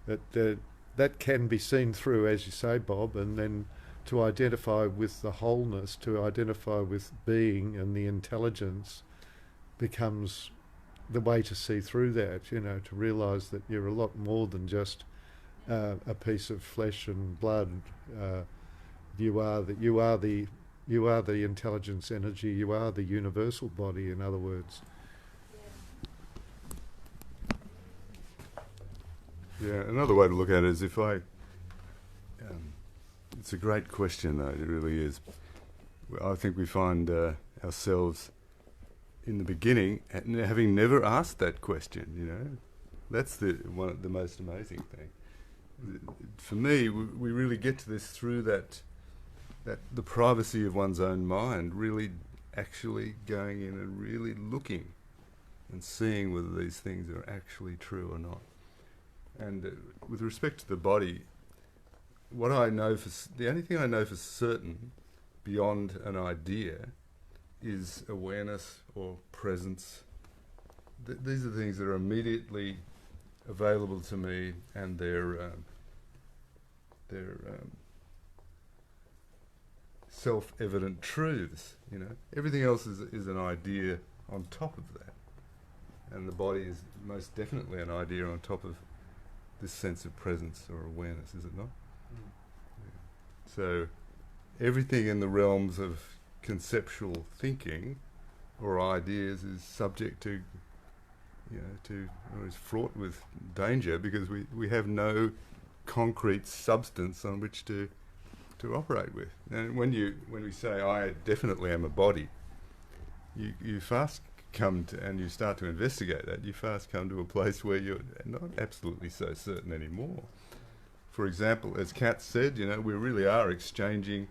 That can be seen through, as you say, Bob, and then to identify with the wholeness, to identify with being and the intelligence becomes the way to see through that, to realise that you're a lot more than just a piece of flesh and blood. You are the intelligence energy, you are the universal body, in other words. Yeah, another way to look at it is it's a great question, though, it really is. I think we find ourselves in the beginning having never asked that question, That's the most amazing thing. For me, we really get to this through that the privacy of one's own mind, really actually going in and really looking and seeing whether these things are actually true or not. And with respect to the body, the only thing I know for certain beyond an idea is awareness or presence. These are things that are immediately available to me, and they're self-evident truths. Everything else is an idea on top of that, and the body is most definitely an idea on top of this sense of presence or awareness, is it not? Yeah. So everything in the realms of conceptual thinking or ideas is subject to, or is fraught with danger, because we have no concrete substance on which to operate with. And when we say I definitely am a body, you fast come to, and you start to investigate that, you fast come to a place where you're not absolutely so certain anymore. For example, as Kat said, we really are exchanging.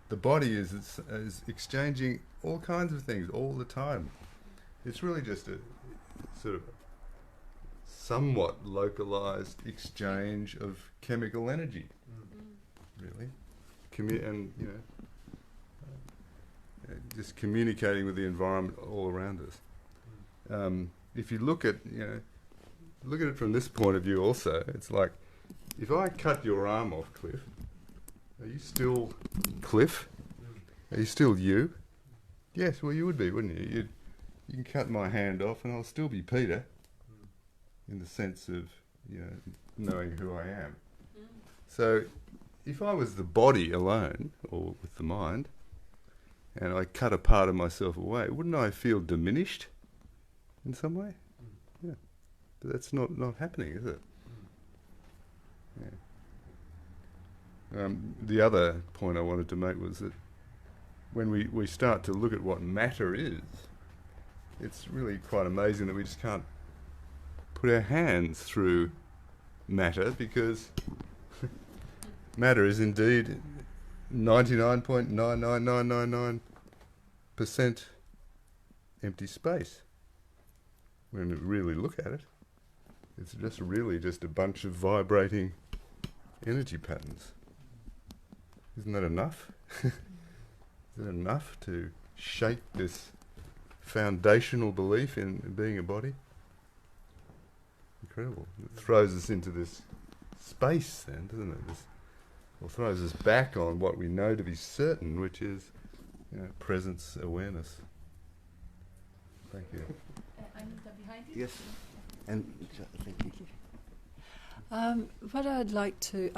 The body is exchanging all kinds of things all the time. It's really just a sort of somewhat localized exchange of chemical energy, really. Just communicating with the environment all around us. If you look at it from this point of view also, it's like, if I cut your arm off, Cliff, are you still Cliff? Are you still you? Yes, well, you would be, wouldn't you? You can cut my hand off and I'll still be Peter, in the sense of, knowing who I am. So if I was the body alone, or with the mind, and I cut a part of myself away, wouldn't I feel diminished in some way? Yeah. But that's not happening, is it? Yeah. The other point I wanted to make was that when we start to look at what matter is, it's really quite amazing that we just can't put our hands through matter, because matter is indeed 99.99999% empty space. When we really look at it, it's just really just a bunch of vibrating energy patterns. Isn't that enough? Is it enough to shape this foundational belief in being a body? Incredible. It throws us into this space then, doesn't it? Or throws us back on what we know to be certain, which is, presence awareness. Thank you. Anita, behind you? Yes, and thank you. What I'd like to,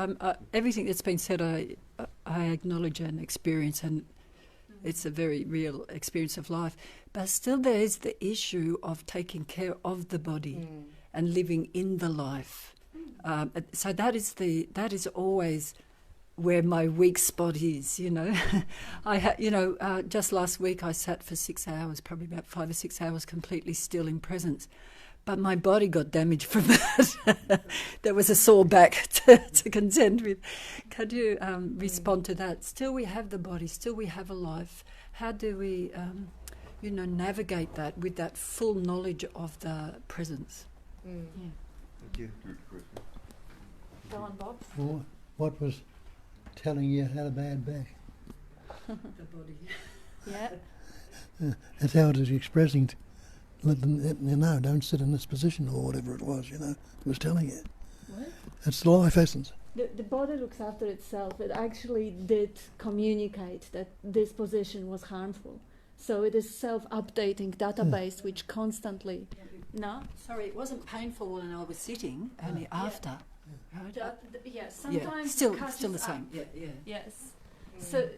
everything that's been said, I acknowledge and experience, and it's a very real experience of life. But still, there is the issue of taking care of the body and living in the life. So that is always where my weak spot is. Just last week I sat for 6 hours, probably about 5 or 6 hours, completely still in presence. But my body got damaged from that. There was a sore back to contend with. Could you respond to that? Still we have the body, still we have a life. How do we, navigate that with that full knowledge of the presence? Thank you. Go on, Bob. What was telling you had a bad back? The body. Yeah. That's how it is expressing. Let them, don't sit in this position or whatever it was, it was telling you. What? It's the life essence. The body looks after itself. It actually did communicate that this position was harmful. So it is self-updating database which constantly... No? Sorry, it wasn't painful when I was sitting, only after. Right? Sometimes Still it catches the up. same. Yeah. Yes. So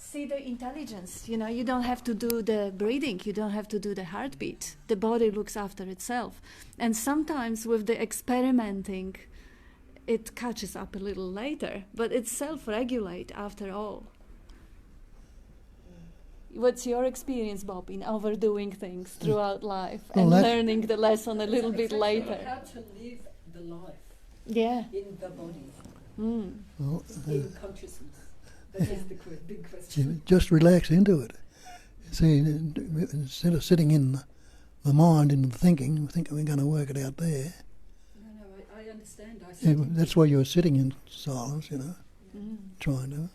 see the intelligence, you don't have to do the breathing, you don't have to do the heartbeat. The body looks after itself. And sometimes with the experimenting, it catches up a little later, but it's self-regulate after all. What's your experience, Bob, in overdoing things throughout life and learning the lesson a little bit later? How to live the life in the body, Well, in consciousness. That is the big question. just relax into it. See, instead of sitting in the mind, in the thinking, thinking we're going to work it out there. No, I understand. That's why you're sitting in silence, trying to.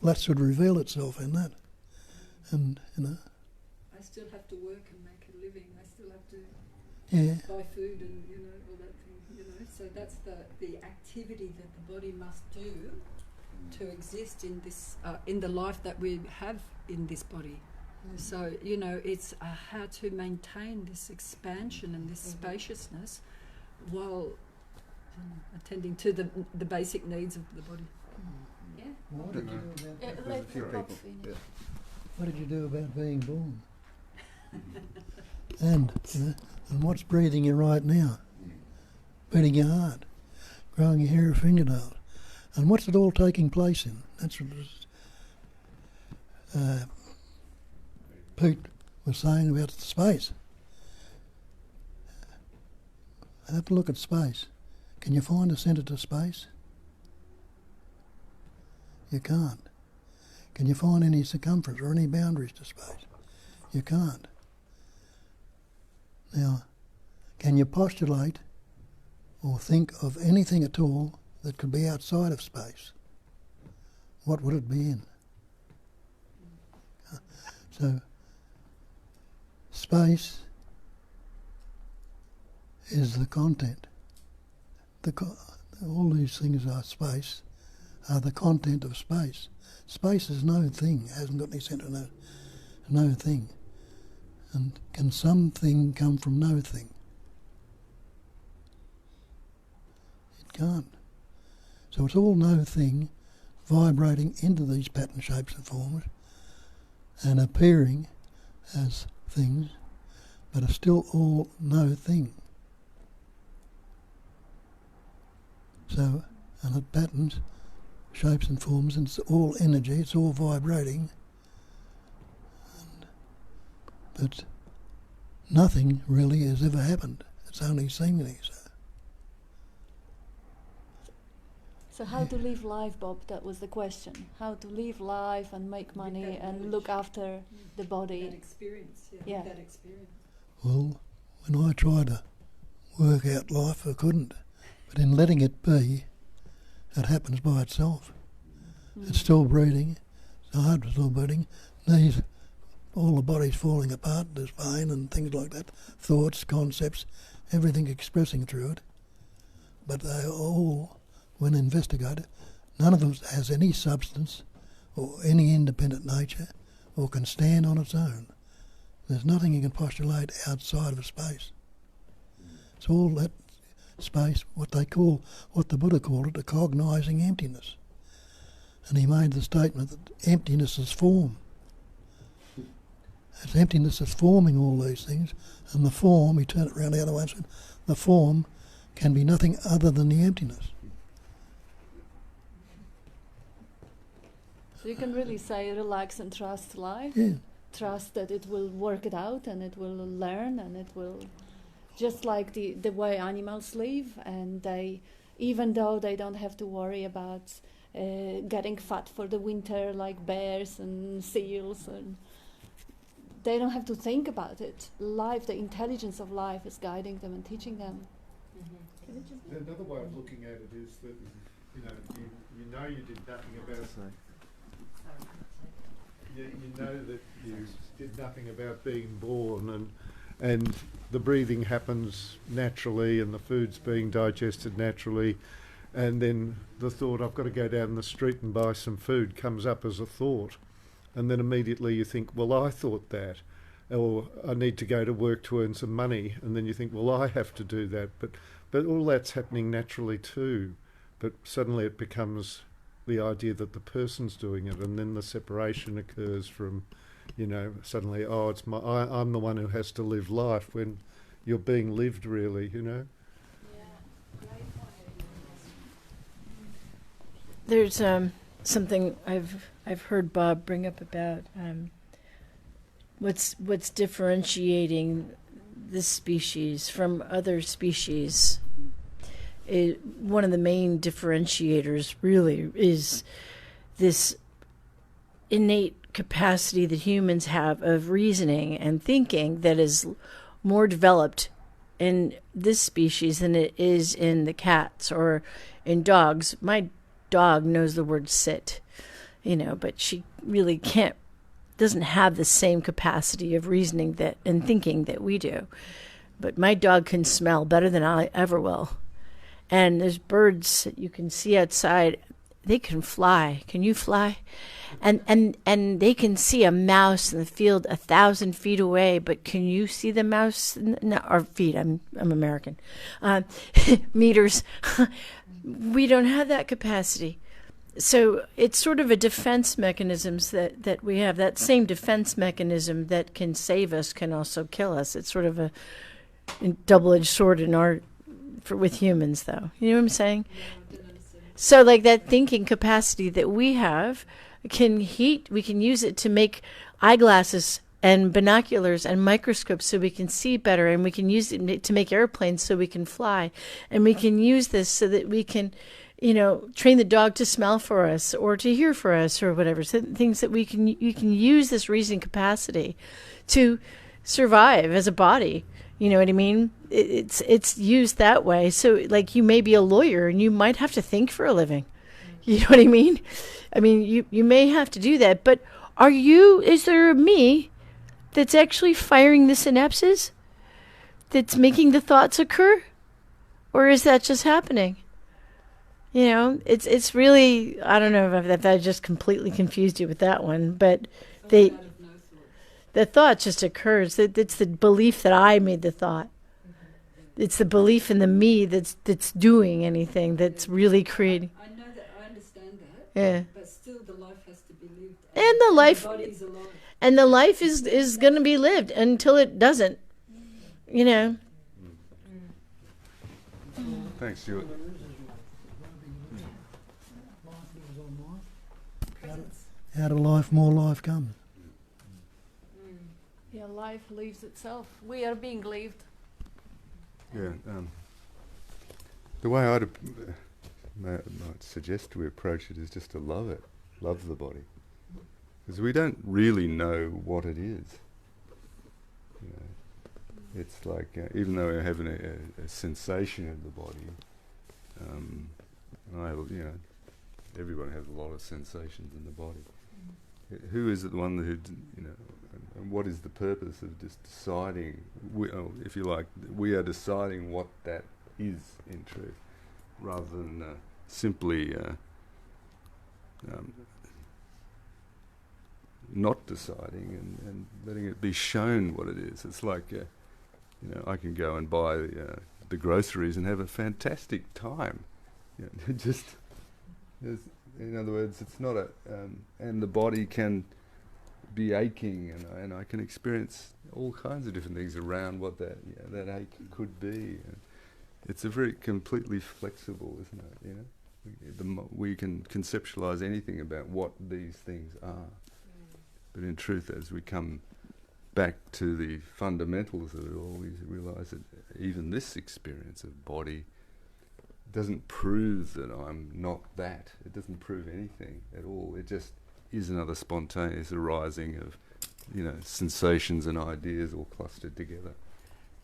Well, that should reveal itself in that. And, I still have to work and make a living. I still have to buy food and, all that thing, So that's the activity that the body must do to exist in this, in the life that we have in this body. So, it's how to maintain this expansion and this spaciousness while attending to the basic needs of the body. Yeah. what did you do about Let Bob finish. What did you do about being born? And what's breathing you right now? Beating your heart, growing your hair or fingernails. And what's it all taking place in? That's what Pete was saying about the space. Have to look at space. Can you find a centre to space? You can't. Can you find any circumference or any boundaries to space? You can't. Now, can you postulate or think of anything at all that could be outside of space? What would it be in? So, space is the content. All these things are space, are the content of space. Space is no thing, hasn't got any centre, no thing. And can something come from no thing? It can't. So it's all no thing vibrating into these pattern shapes and forms and appearing as things, but are still all no thing. So and it patterns, shapes and forms, and it's all energy, it's all vibrating. But nothing really has ever happened. It's only seemingly so. So how to live life, Bob? That was the question. How to live life and make money and look after the body. That experience, Yeah. That experience. Well, when I tried to work out life, I couldn't. But in letting it be, it happens by itself. It's still breathing, the heart is still beating, knees, all the body's falling apart, there's pain and things like that, thoughts, concepts, everything expressing through it. But they are all, when investigated, none of them has any substance or any independent nature or can stand on its own. There's nothing you can postulate outside of a space. It's all that space, what the Buddha called it, a cognising emptiness. And he made the statement that emptiness is form. It's emptiness is forming all these things, and the form, he turned it around the other way and said, the form can be nothing other than the emptiness. So you can really say relax and trust life. Yeah. Trust that it will work it out and it will learn and it will, just like the way animals live, and they, even though they don't have to worry about getting fat for the winter like bears and seals, and they don't have to think about it. Life, the intelligence of life is guiding them and teaching them. Another way of looking at it is that you know you did nothing about you know that you did nothing about being born, and the breathing happens naturally and the food's being digested naturally, and then the thought, I've got to go down the street and buy some food, comes up as a thought, and then immediately you think, well, I thought that, or I need to go to work to earn some money, and then you think, well, I have to do that, but all that's happening naturally too, but suddenly it becomes the idea that the person's doing it, and then the separation occurs from, suddenly, it's I'm the one who has to live life when you're being lived, really, There's something I've heard Bob bring up about what's differentiating this species from other species. One of the main differentiators really is this innate capacity that humans have of reasoning and thinking that is more developed in this species than it is in the cats or in dogs. My dog knows the word sit, but she really doesn't have the same capacity of reasoning and thinking that we do. But my dog can smell better than I ever will. And there's birds that you can see outside. They can fly. Can you fly? And they can see a mouse in the field 1,000 feet away. But can you see the mouse? No, or feet. I'm American. Meters. We don't have that capacity. So it's sort of a defense mechanisms that we have. That same defense mechanism that can save us can also kill us. It's sort of a double-edged sword with humans, though. You know what I'm saying? So like that thinking capacity that we have we can use it to make eyeglasses and binoculars and microscopes so we can see better, and we can use it to make airplanes so we can fly, and we can use this so that we can train the dog to smell for us or to hear for us or whatever. So things that you can use this reasoning capacity to survive as a body. You know what I mean? It's used that way. So like you may be a lawyer and you might have to think for a living. You know what I mean? I mean, you may have to do that, but is there a me that's actually firing the synapses? That's making the thoughts occur? Or is that just happening? It's really, I don't know if I just completely confused you with that one, but the thought just occurs. It's the belief that I made the thought. It's the belief in the me that's doing anything, that's really creating. I know that, I understand that. Yeah. But still the life has to be lived. And the life, the body's alive. And the life is going to be lived until it doesn't, Thanks, Stuart. out of life more life comes. Yeah, life lives itself. We are being lived. Yeah. The way I'd might suggest we approach it is just to love it, love the body, because we don't really know what it is. You know, it's like even though we're having a sensation in the body, and everyone has a lot of sensations in the body. Who is it the one who, and what is the purpose of just deciding, if you like, we are deciding what that is in truth, rather than simply not deciding and letting it be shown what it is. It's like, I can go and buy the groceries and have a fantastic time. In other words, it's not and the body can be aching, and I can experience all kinds of different things around what that ache could be. It's a very completely flexible, isn't it? We can conceptualize anything about what these things are. But in truth, as we come back to the fundamentals of it all, we realise that even this experience of body doesn't prove that I'm not that. It doesn't prove anything at all. It just is another spontaneous arising of, sensations and ideas all clustered together.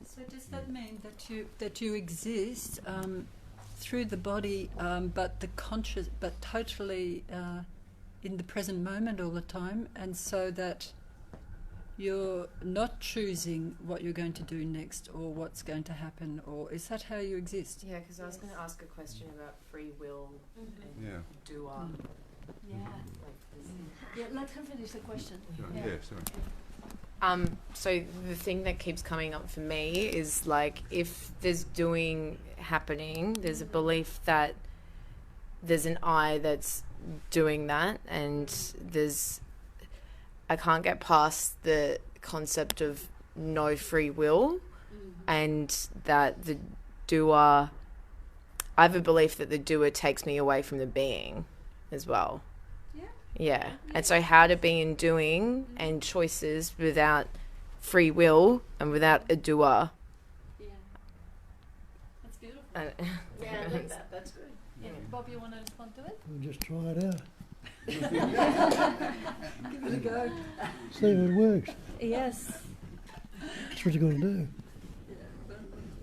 So does that mean that you exist through the body, but totally in the present moment all the time, and so that you're not choosing what you're going to do next or what's going to happen, or is that how you exist? Yeah, because I was going to ask a question about free will and doer. Yeah. Yeah, let her finish the question. Sorry. So the thing that keeps coming up for me is like, if there's doing happening, there's a belief that there's an I that's doing that, and I can't get past the concept of no free will, and that the doer, I have a belief that the doer takes me away from the being as well. Yeah. And so how to be in doing and choices without free will and without a doer. Yeah. That's beautiful. Yeah, I like that. That's good. Yeah. Bob, you want to respond to it? We'll just try it out. Give it a go. See if it works. Yes. That's what you've got to do.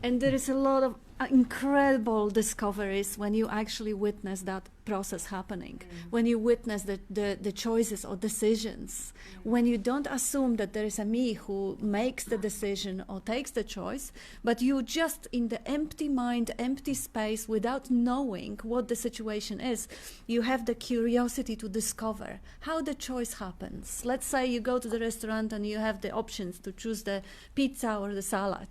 And there is a lot of incredible discoveries when you actually witness that process happening, when you witness the choices or decisions, when you don't assume that there is a me who makes the decision or takes the choice, but you just in the empty mind, empty space, without knowing what the situation is, you have the curiosity to discover how the choice happens. Let's say you go to the restaurant and you have the options to choose the pizza or the salad.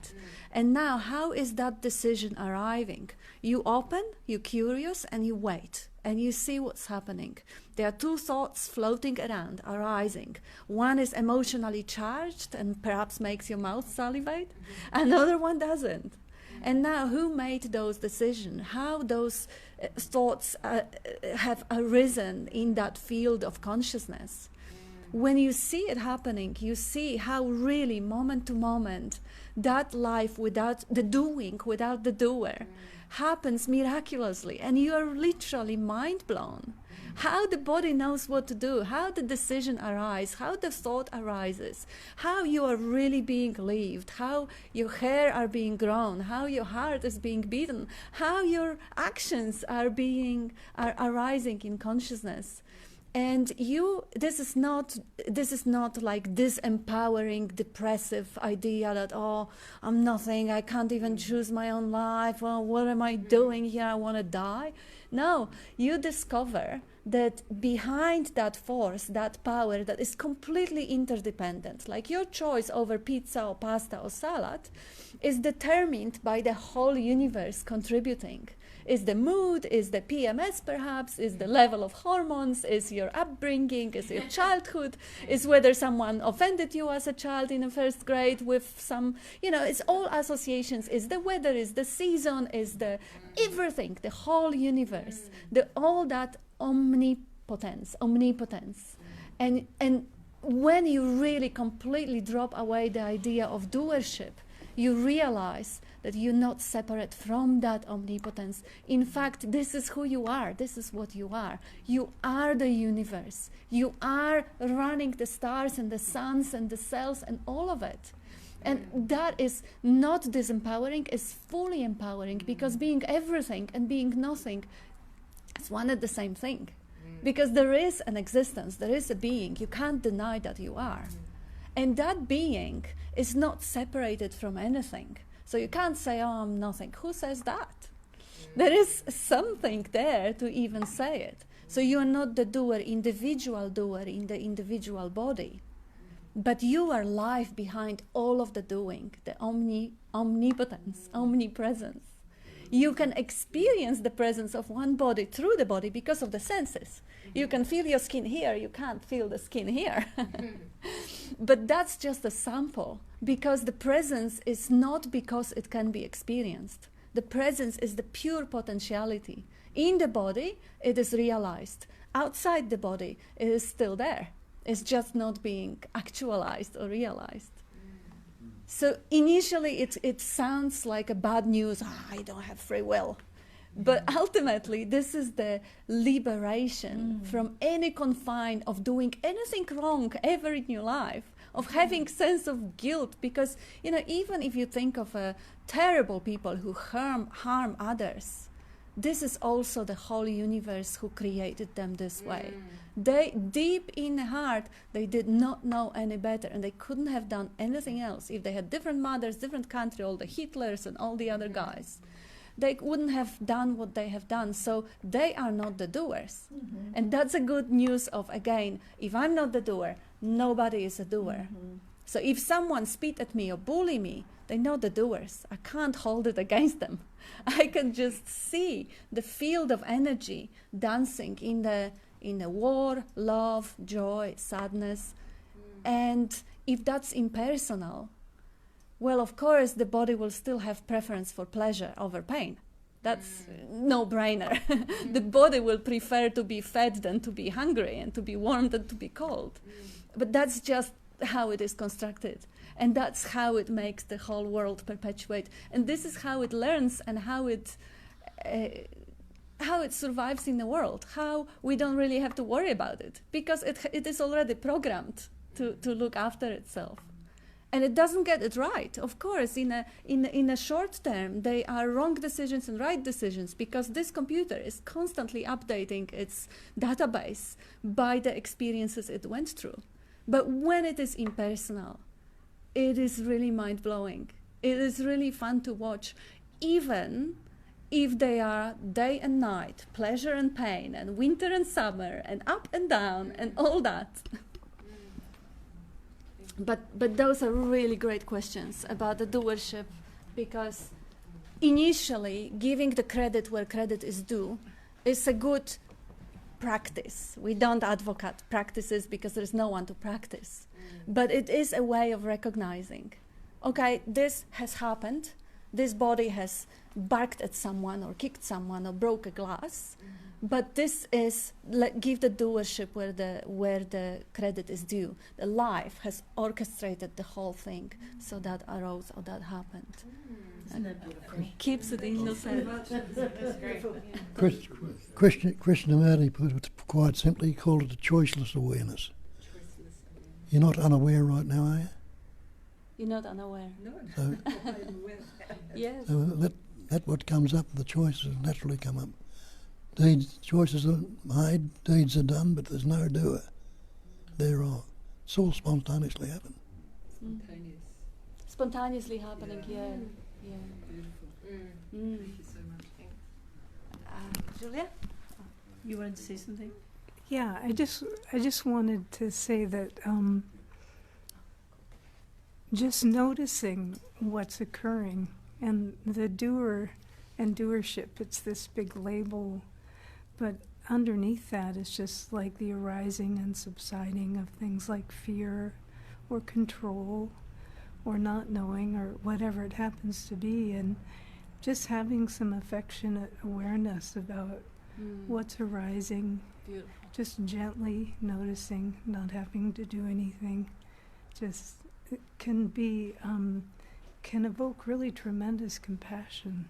And now, how is that decision arriving? You open, you're curious, and you wait, and you see what's happening. There are two thoughts floating around, arising. One is emotionally charged and perhaps makes your mouth salivate. Another one doesn't. And now, who made those decisions? How those thoughts have arisen in that field of consciousness? When you see it happening, you see how really, moment to moment, that life without the doing, without the doer, happens miraculously, and you are literally mind blown. How the body knows what to do, how the decision arises, how the thought arises, how you are really being lived, how your hair are being grown, how your heart is being beaten, how your actions are arising in consciousness. And this is not like this empowering, depressive idea that, oh, I'm nothing, I can't even choose my own life, well, what am I doing here, I want to die. No, you discover that behind that force, that power that is completely interdependent, like your choice over pizza or pasta or salad, is determined by the whole universe contributing. Is the mood, is the PMS perhaps, is the level of hormones, is your upbringing, is your childhood, is whether someone offended you as a child in the first grade with some, it's all associations, is the weather, is the season, is the everything, the whole universe, all that omnipotence. And when you really completely drop away the idea of doership, you realize that you're not separate from that omnipotence. In fact, this is who you are. This is what you are. You are the universe. You are running the stars and the suns and the cells and all of it. And that is not disempowering, it's fully empowering, because being everything and being nothing is one and the same thing. Because there is an existence, there is a being. You can't deny that you are. And that being is not separated from anything. So you can't say, oh, I'm nothing. Who says that? There is something there to even say it. So you are not the individual doer in the individual body. But you are life behind all of the doing, the omnipotence, omnipresence. You can experience the presence of one body through the body because of the senses. You can feel your skin here, you can't feel the skin here. But that's just a sample, because the presence is not because it can be experienced. The presence is the pure potentiality. In the body, it is realized. Outside the body, it is still there. It's just not being actualized or realized. So initially it sounds like a bad news, I don't have free will. But ultimately this is the liberation from any confine of doing anything wrong ever in your life, of having sense of guilt. Because, you know, even if you think of terrible people who harm others, this is also the whole universe who created them this way. They, deep in the heart, they did not know any better, and they couldn't have done anything else. If they had different mothers, different country, all the Hitlers and all the other guys, they wouldn't have done what they have done. So they are not the doers. And that's a good news of, again, if I'm not the doer, nobody is a doer. So if someone spit at me or bully me, they're not the doers. I can't hold it against them. I can just see the field of energy dancing in the war, love, joy, sadness. And if that's impersonal, well, of course, the body will still have preference for pleasure over pain. That's no-brainer. The body will prefer to be fed than to be hungry, and to be warm than to be cold. But that's just how it is constructed. And that's how it makes the whole world perpetuate. And this is how it learns and how it survives in the world, how we don't really have to worry about it, because it is already programmed to look after itself. And it doesn't get it right. Of course, in a short term, they are wrong decisions and right decisions, because this computer is constantly updating its database by the experiences it went through. But when it is impersonal, it is really mind-blowing. It is really fun to watch, even if they are day and night, pleasure and pain, and winter and summer, and up and down, and all that. But those are really great questions about the doership, because initially giving the credit where credit is due is a good practice. We don't advocate practices because there's no one to practice. But it is a way of recognizing, okay, this has happened, this body has barked at someone or kicked someone or broke a glass, but this is, give the doership where the credit is due. The life has orchestrated the whole thing, so that arose or that happened. Isn't that beautiful? Keeps it innocent. Krishnamurti put it quite simply, he called it a choiceless awareness. You're not unaware right now, are you? You're not unaware. No, So, I'm aware. Yes. so let what comes up, the choices naturally come up. Choices are made, deeds are done, but there's no doer thereof. It's all spontaneously happen. Spontaneous. Spontaneously happening, yeah. Beautiful. Mm. Thank you so much. Julia? You wanted to say something? Yeah, I just wanted to say that just noticing what's occurring, and the doer and doership, it's this big label, but underneath that is just like the arising and subsiding of things like fear or control or not knowing or whatever it happens to be, and just having some affectionate awareness about what's arising. Beautiful. just gently noticing, not having to do anything, just it can be, can evoke really tremendous compassion.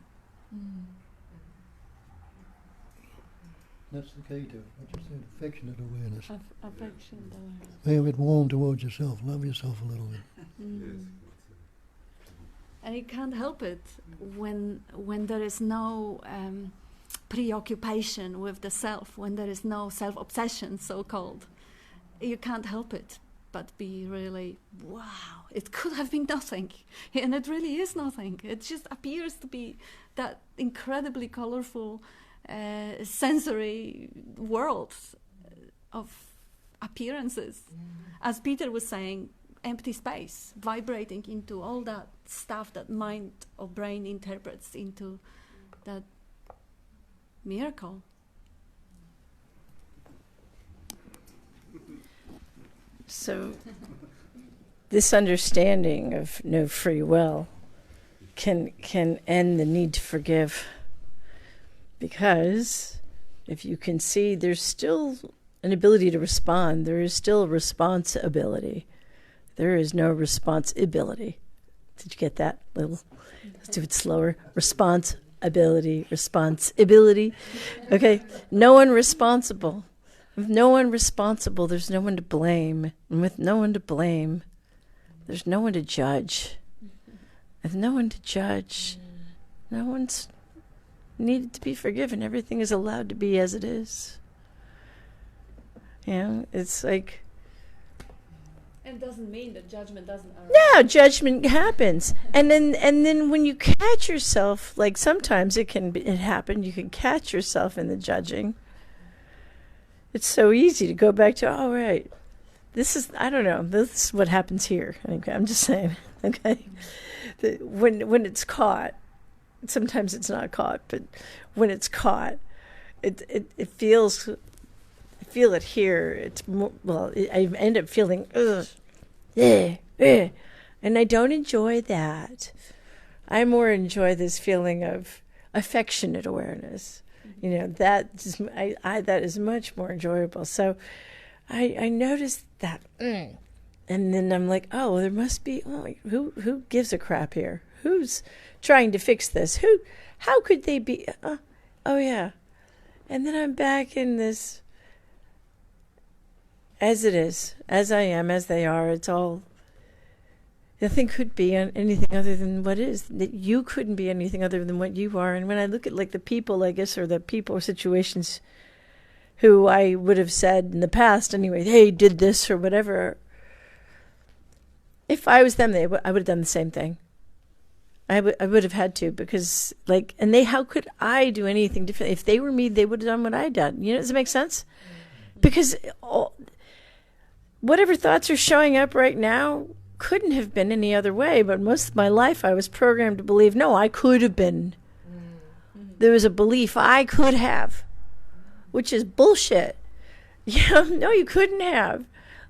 That's the key to it. What you said, affectionate awareness. Affectionate awareness. Be a bit warm towards yourself. Love yourself a little bit. Yes. And you can't help it when there is no preoccupation with the self, when there is no self-obsession, so-called. You can't help it but be really, wow, it could have been nothing. And it really is nothing. It just appears to be that incredibly colorful sensory world of appearances. As Peter was saying, empty space, vibrating into all that stuff that mind or brain interprets into that miracle. So this understanding of no free will can end the need to forgive, because if you can see there's still an ability to respond, there is still responsibility. There is no responsibility. Did you get that? Let's do it slower. Responsibility. Okay. No one responsible. With no one responsible, there's no one to blame. And with no one to blame, there's no one to judge. With no one to judge, no one's needed to be forgiven. Everything is allowed to be as it is. It's like... It doesn't mean that judgment doesn't arise. No, judgment happens. And then when you catch yourself, like sometimes it happen, you can catch yourself in the judging. It's so easy to go back to, oh, right, this is what happens here. Okay, I'm just saying, okay? When it's caught, sometimes it's not caught, but when it's caught, it feels... I feel it here. It's more, I end up feeling, and I don't enjoy that. I more enjoy this feeling of affectionate awareness. That is much more enjoyable. So I noticed that, and then I'm like, oh, there must be. Who gives a crap here? Who's trying to fix this? How could they be? Oh yeah, and then I'm back in this. As it is, as I am, as they are, it's all, nothing could be anything other than what is. That you couldn't be anything other than what you are. And when I look at like the people, I guess, or the people or situations who I would have said in the past anyway, they did this or whatever. If I was them, I would have done the same thing. I would have had to, because how could I do anything different? If they were me, they would have done what I done. Does it make sense? Because whatever thoughts are showing up right now couldn't have been any other way, but most of my life I was programmed to believe, no, I could have been. There was a belief I could have, which is bullshit. No, you couldn't have.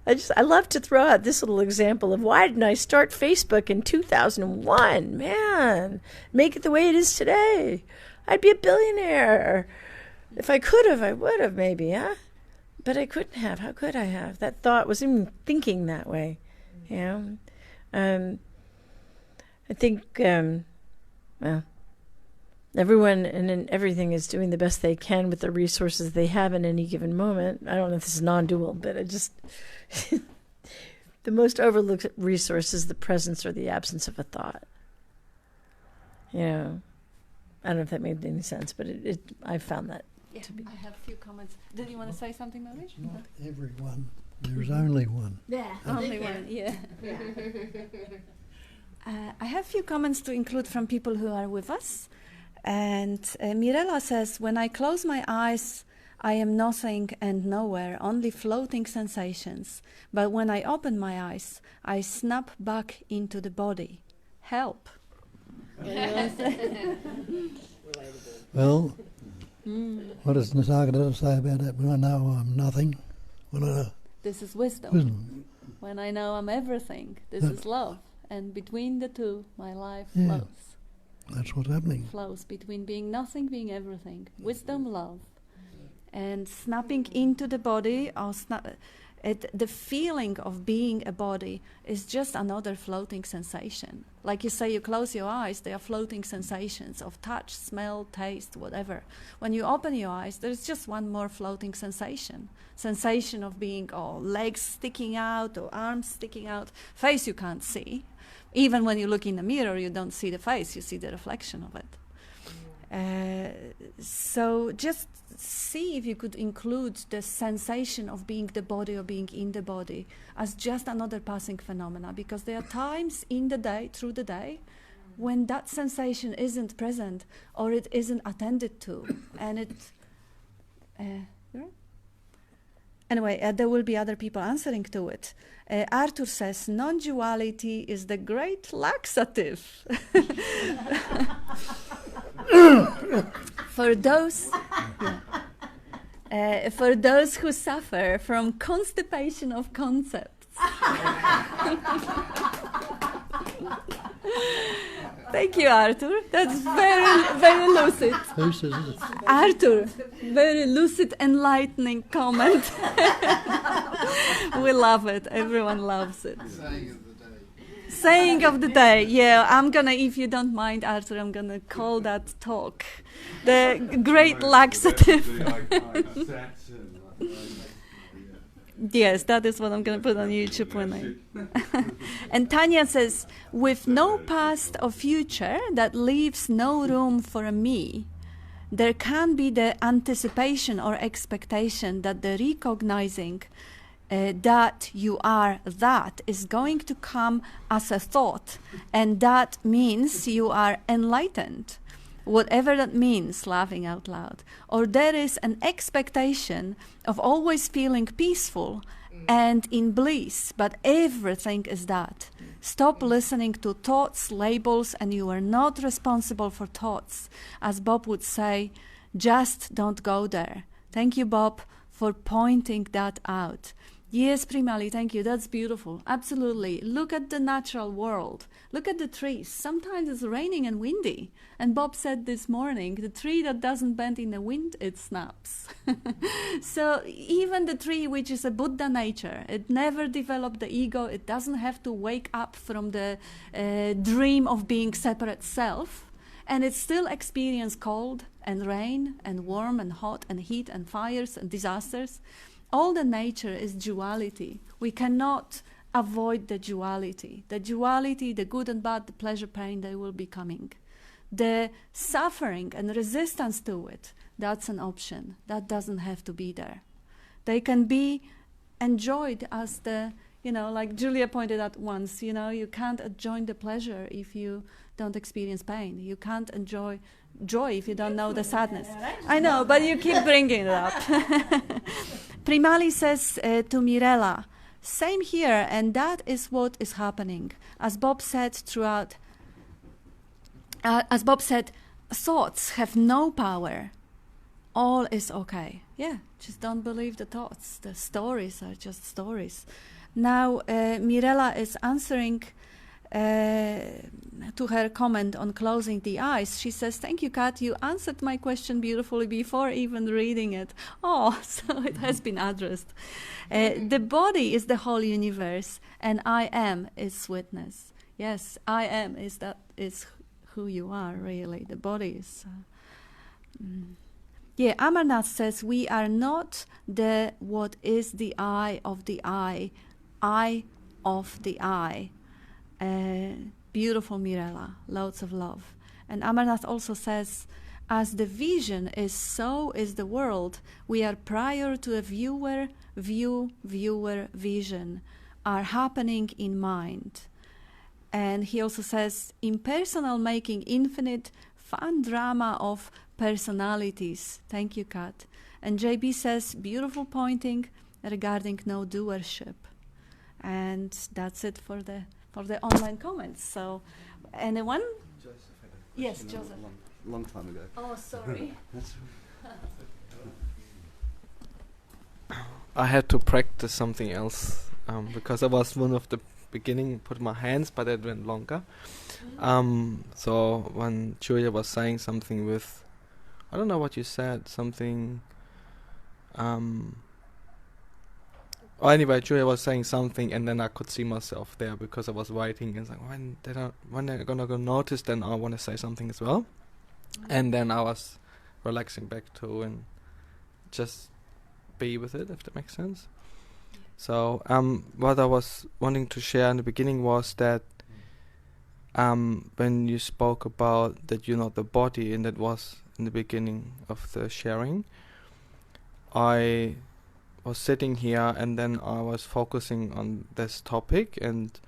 I love to throw out this little example of why didn't I start Facebook in 2001? Man, make it the way it is today. I'd be a billionaire. If I could have, I would have maybe, huh? But I couldn't have. How could I have? That thought was even thinking that way. I think, everyone and everything is doing the best they can with the resources they have in any given moment. I don't know if this is non-dual, but I just... the most overlooked resource is the presence or the absence of a thought. I don't know if that made any sense, but I found that. Yeah, I have a few comments. Did you want to say something, Maurice? Not everyone. There is only one. Yeah, only one. Yeah. I have a few comments to include from people who are with us. And Mirella says, when I close my eyes, I am nothing and nowhere, only floating sensations. But when I open my eyes, I snap back into the body. Help. Well, what does Nisargadatta say about that? When I know I'm nothing, this is wisdom. When I know I'm everything, this is love. And between the two, my life flows. That's what's happening. Flows between being nothing, being everything. Wisdom, love. And snapping into the body, or the feeling of being a body is just another floating sensation. Like you say, you close your eyes, they are floating sensations of touch, smell, taste, whatever. When you open your eyes, there's just one more floating sensation. Sensation of being legs sticking out or arms sticking out. Face you can't see. Even when you look in the mirror, you don't see the face, you see the reflection of it. So just see if you could include the sensation of being the body or being in the body as just another passing phenomena, because there are times in the day, through the day, when that sensation isn't present or it isn't attended to. And it... Anyway, there will be other people answering to it. Arthur says, non-duality is the great laxative. For those who suffer from constipation of concepts. Thank you, Arthur. That's very, very lucid. Who says it? Arthur, very lucid, enlightening comment. We love it. Everyone loves it. Saying of the day. Yeah, I'm gonna, if you don't mind, Arthur, I'm gonna call that talk the great laxative. Yes, that is what I'm going to put on YouTube when I... And Tanya says, with no past or future that leaves no room for a me, there can be the anticipation or expectation that the recognizing that you are that is going to come as a thought, and that means you are enlightened. Whatever that means, laughing out loud. Or there is an expectation of always feeling peaceful and in bliss, but everything is that. Stop listening to thoughts, labels, and you are not responsible for thoughts. As Bob would say, just don't go there. Thank you, Bob, for pointing that out. Yes, Primali, thank you. That's beautiful. Absolutely. Look at the natural world. Look at the trees. Sometimes it's raining and windy. And Bob said this morning, the tree that doesn't bend in the wind, it snaps. So even the tree which is a Buddha nature, it never developed the ego. It doesn't have to wake up from the dream of being separate self. And it still experiences cold and rain and warm and hot and heat and fires and disasters. All the nature is duality. We cannot avoid the duality. The duality, the good and bad, the pleasure, pain, they will be coming. The suffering and resistance to it, that's an option. That doesn't have to be there. They can be enjoyed as the, like Julia pointed out once, you can't enjoy the pleasure if you don't experience pain. You can't enjoy joy if you don't know the sadness. I know, but you keep bringing it up. Primali says to Mirella, same here, and that is what is happening. As Bob said thoughts have no power. All is okay. Yeah, just don't believe the thoughts. The stories are just stories. Now, Mirella is answering to her comment on closing the eyes. She says, thank you, Kat, you answered my question beautifully before even reading it. Oh, so it has been addressed. The body is the whole universe, and I am its witness. Yes, I am is who you are, really. The body is... Yeah, Amarnath says, we are not the what is the eye of the eye of the eye. Beautiful, Mirella, loads of love. And Amarnath also says, as the vision is, so is the world. We are prior to a viewer, vision are happening in mind. And he also says, impersonal making infinite, fun drama of personalities. Thank you, Kat. And JB says, beautiful pointing regarding no doership. And that's it for the online comments. So, anyone? Joseph had a yes, question Joseph. A long time ago. Oh, sorry. I had to practice something else because I was one of the beginning, put my hands, but it went longer. So when Julia was saying something with, I don't know what you said, something Anyway, Julia was saying something, and then I could see myself there because I was waiting. And it's like, when they're gonna go notice, then I want to say something as well. And then I was relaxing back to and just be with it, if that makes sense. So what I was wanting to share in the beginning was that when you spoke about that you're not the body, and that was in the beginning of the sharing, I was sitting here and then I was focusing on this topic, and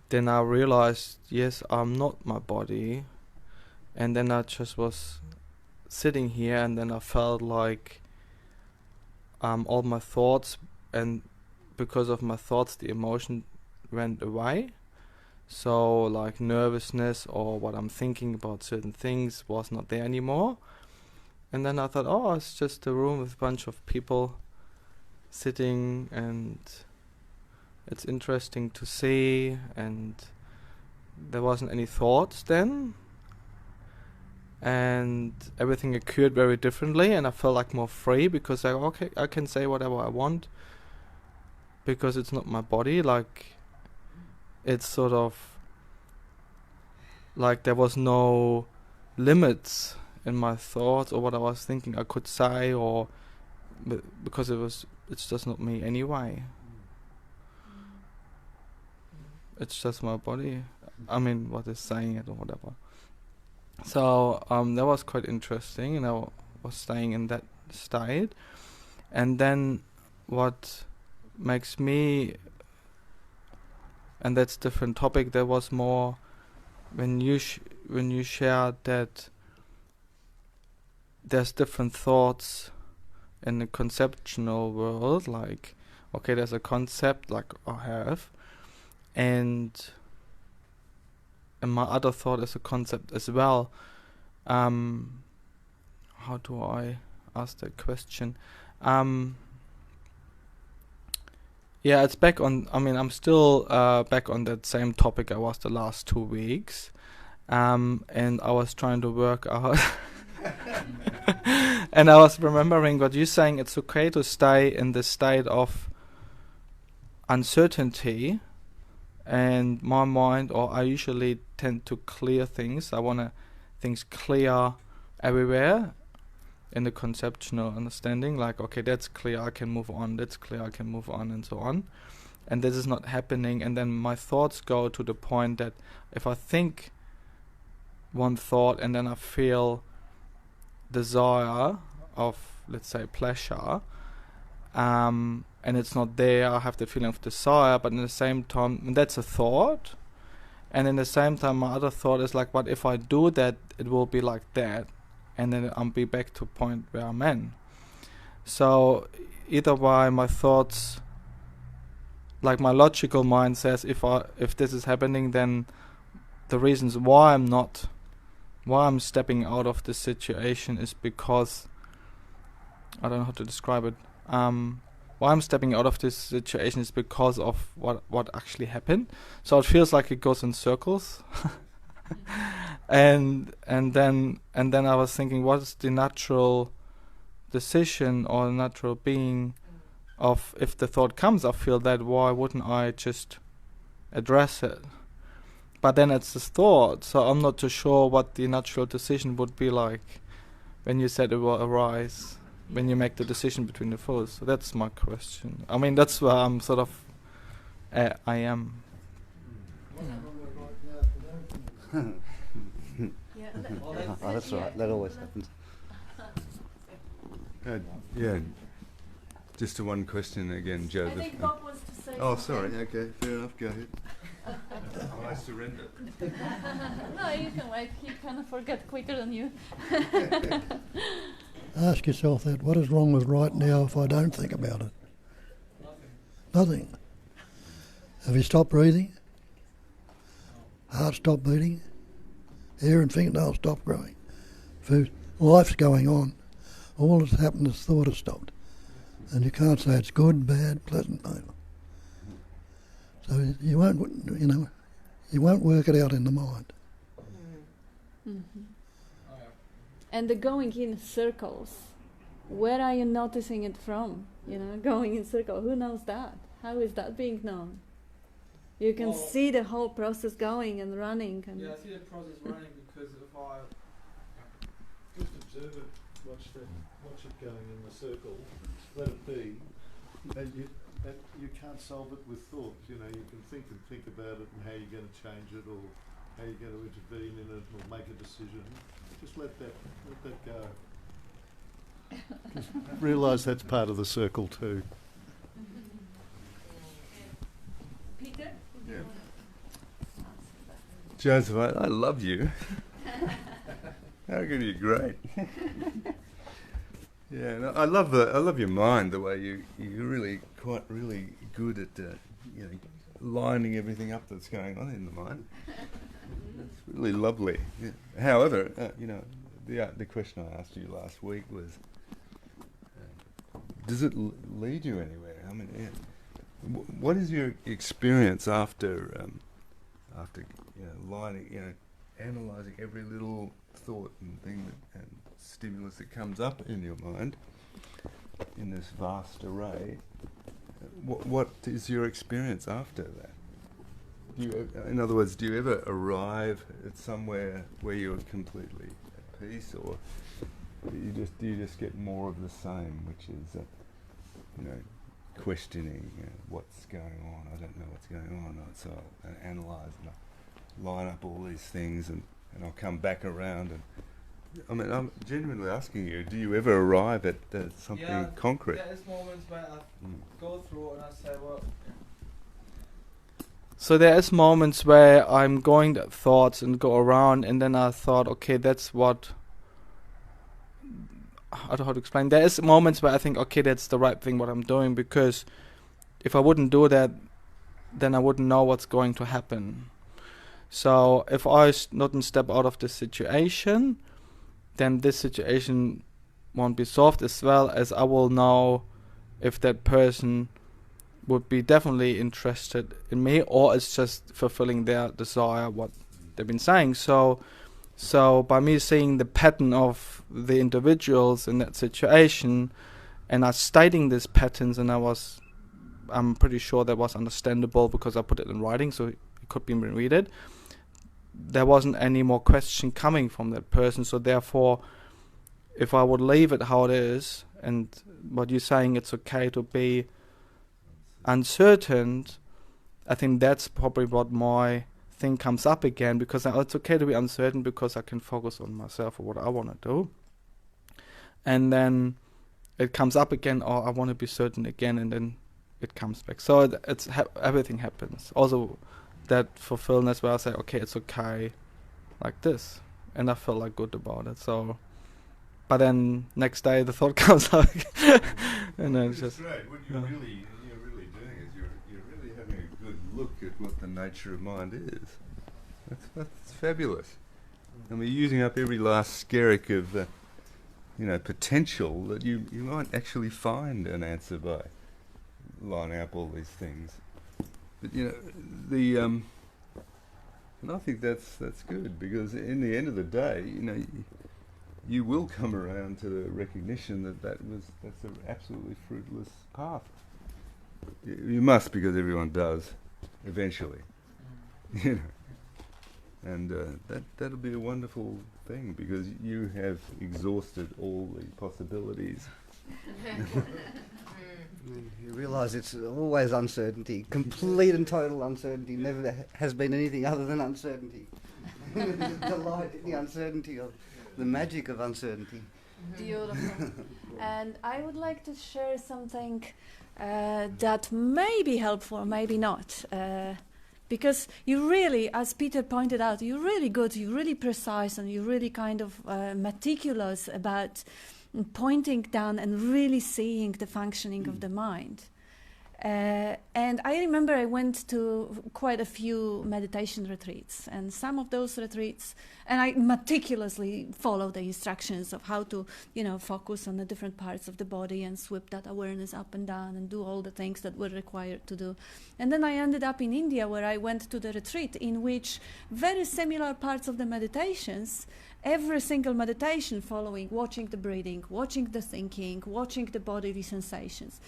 then I realized, yes, I'm not my body. And then I just was sitting here, and then I felt like all my thoughts, and because of my thoughts the emotion went away. So like nervousness or what I'm thinking about certain things was not there anymore. And then I thought, oh, it's just a room with a bunch of people sitting, and it's interesting to see, and there wasn't any thoughts then, and everything occurred very differently, and I felt like more free because I can say whatever I want because it's not my body. Like, it's sort of like there was no limits in my thoughts or what I was thinking I could say, or because it's just not me anyway. It's just my body. I mean, what is saying it or whatever. So that was quite interesting, and I was staying in that state. And then what makes me, and that's different topic, there was more when you shared that there's different thoughts in the conceptual world, like, okay, there's a concept like I have, and my other thought is a concept as well. How do I ask that question? Yeah, it's back on, I'm still back on that same topic I was the last 2 weeks, and I was trying to work out and I was remembering what you're saying, it's okay to stay in the state of uncertainty, and my mind, or I usually tend to clear things. I want things clear everywhere in the conceptual understanding, like, okay, that's clear, I can move on, that's clear, I can move on, and so on. And this is not happening, and then my thoughts go to the point that if I think one thought and then I feel desire of, let's say, pleasure, and it's not there, I have the feeling of desire, but in the same time, and that's a thought, and in the same time my other thought is like, what if I do that, it will be like that, and then I'll be back to a point where I'm in. So either way, my thoughts, like my logical mind says, if this is happening, then the reasons why I'm stepping out of this situation is because, I don't know how to describe it, why I'm stepping out of this situation is because of what actually happened. So it feels like it goes in circles. and then I was thinking, what is the natural decision or natural being of, if the thought comes, I feel that, why wouldn't I just address it? But then it's this thought, so I'm not too sure what the natural decision would be like when you said it will arise, when you make the decision between the thoughts. So that's my question. I mean, that's where I'm sort of, I am. Oh, that's right. That always happens. Yeah. Just a one question again, Joe. I think Bob wants to say Oh, something. sorry. Okay, fair enough. Go ahead. I surrender. No, you can wait. He kind of forget quicker than you. Ask yourself that, what is wrong with right now if I don't think about it? Nothing. Have you stopped breathing? Heart stopped beating? Hair and fingernails stopped growing? Life's going on. All that's happened is thought has stopped. And you can't say it's good, bad, pleasant, no. So you won't work it out in the mind. Mm-hmm. And the going in circles Where are you noticing it from? You know, going in circle. Who knows that? How is that being known? You can see the whole process going and running. And I see the process running because if I just observe it, watch it going in the circle, let it be, and you can't solve it with thoughts. You know, you can think about it and how you're going to change it or how you're going to intervene in it or make a decision. Just let that go. Just realise that's part of the circle too. Peter? Yeah. Joseph, I love you. How can you? Great. Yeah, no, I love your mind. The way you're really good at lining everything up that's going on in the mind. It's really lovely. Yeah. However, the question I asked you last week was, does it lead you anywhere? I mean, what is your experience after analysing every little thought and thing and stimulus that comes up in your mind in this vast array? What is your experience after that? In other words, do you ever arrive at somewhere where you're completely at peace, or do you just get more of the same, which is questioning what's going on? I don't know what's going on, so I'll analyse and I'll line up all these things and I'll come back around. And I mean, I'm genuinely asking you, do you ever arrive at something concrete? There is moments where I go through and I say, well... So there is moments where I'm going to thoughts and go around, and then I thought, okay, that's what... I don't know how to explain. There is moments where I think, okay, that's the right thing what I'm doing, because if I wouldn't do that, then I wouldn't know what's going to happen. So if I not step out of the situation, then this situation won't be solved, as well as I will know if that person would be definitely interested in me, or it's just fulfilling their desire, what they've been saying. So by me seeing the pattern of the individuals in that situation, and us stating these patterns, and I'm pretty sure that was understandable because I put it in writing, so it could be read it. There wasn't any more question coming from that person, so therefore, if I would leave it how it is, and what you're saying, it's okay to be uncertain, I think that's probably what my thing comes up again, because it's okay to be uncertain because I can focus on myself or what I want to do. And then it comes up again, or I want to be certain again, and then it comes back. So everything happens. Also, that fulfillment where I say, okay, it's okay like this, and I feel like good about it. So, but then next day the thought comes up, and then it's just right. What you're really doing is you're really having a good look at what the nature of mind is. That's fabulous. And we're using up every last skerrick of potential that you might actually find an answer by lining up all these things. But and I think that's good, because in the end of the day, you will come around to the recognition that's an absolutely fruitless path. You must, because everyone does eventually. And that'll be a wonderful thing, because you have exhausted all the possibilities. You realise it's always uncertainty, complete and total uncertainty. Never has been anything other than uncertainty. Delight in the uncertainty of the magic of uncertainty. Beautiful. And I would like to share something that may be helpful or maybe not. Because you really, as Peter pointed out, you're really good, you're really precise, and you're really kind of meticulous about pointing down and really seeing the functioning of the mind. And I remember I went to quite a few meditation retreats, and some of those retreats, and I meticulously followed the instructions of how to, focus on the different parts of the body and sweep that awareness up and down and do all the things that were required to do. And then I ended up in India, where I went to the retreat in which very similar parts of the meditations every single meditation following watching the breathing, watching the thinking, watching the bodily sensations,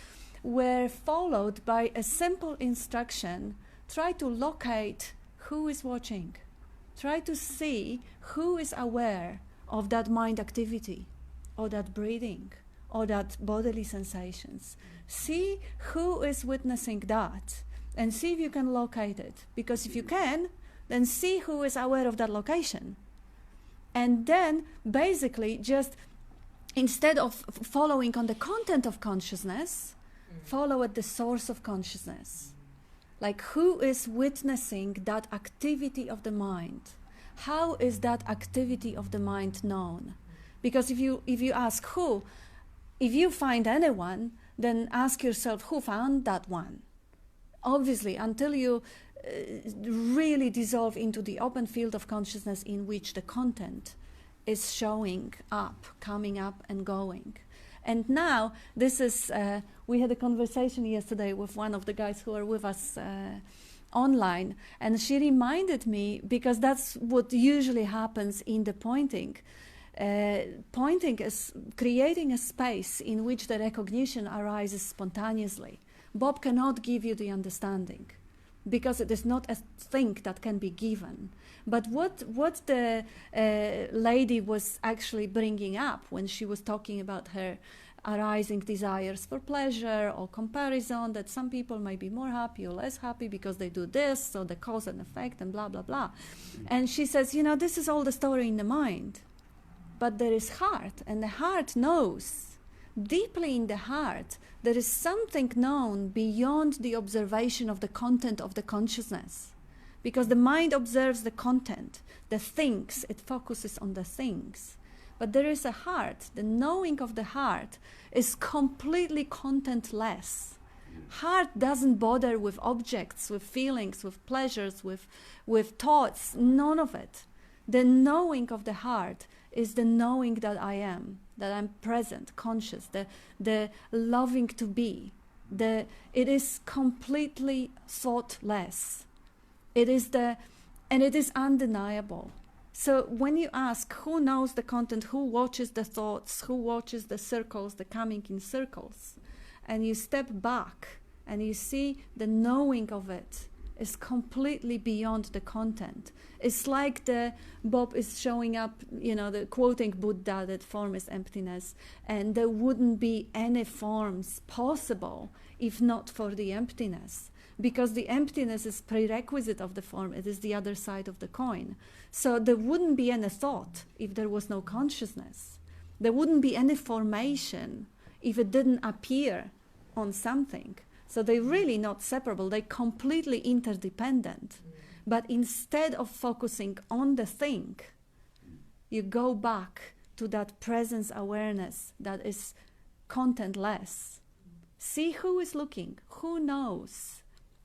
were followed by a simple instruction: try to locate who is watching. Try to see who is aware of that mind activity, or that breathing, or that bodily sensations. See who is witnessing that, and see if you can locate it. Because if you can, then see who is aware of that location. And then basically just, instead of following on the content of consciousness, follow at the source of consciousness. Like, who is witnessing that activity of the mind? How is that activity of the mind known? Because if you ask who, if you find anyone, then ask yourself who found that one. Obviously, until you really dissolve into the open field of consciousness in which the content is showing up, coming up and going. And now, this is, we had a conversation yesterday with one of the guys who are with us online, and she reminded me, because that's what usually happens in the pointing. Pointing is creating a space in which the recognition arises spontaneously. Bob cannot give you the understanding, because it is not a thing that can be given. But what the lady was actually bringing up when she was talking about her arising desires for pleasure or comparison, that some people may be more happy or less happy because they do this, so the cause and effect and blah, blah, blah. And she says, this is all the story in the mind. But there is heart, and the heart knows. Deeply in the heart, there is something known beyond the observation of the content of the consciousness. Because the mind observes the content, the things, it focuses on the things. But there is a heart. The knowing of the heart is completely contentless. Heart doesn't bother with objects, with feelings, with pleasures, with thoughts, none of it. The knowing of the heart is the knowing that I am, that I'm present, conscious, the loving to be. It is completely thoughtless. It is and it is undeniable. So when you ask who knows the content, who watches the thoughts, who watches the circles, the coming in circles, and you step back and you see the knowing of it is completely beyond the content. It's like Bob is showing up, the quoting Buddha, that form is emptiness, and there wouldn't be any forms possible if not for the emptiness. Because the emptiness is prerequisite of the form. It is the other side of the coin. So there wouldn't be any thought if there was no consciousness. There wouldn't be any formation if it didn't appear on something. So they're really not separable. They're completely interdependent. But instead of focusing on the thing, you go back to that presence awareness that is contentless. See who is looking, who knows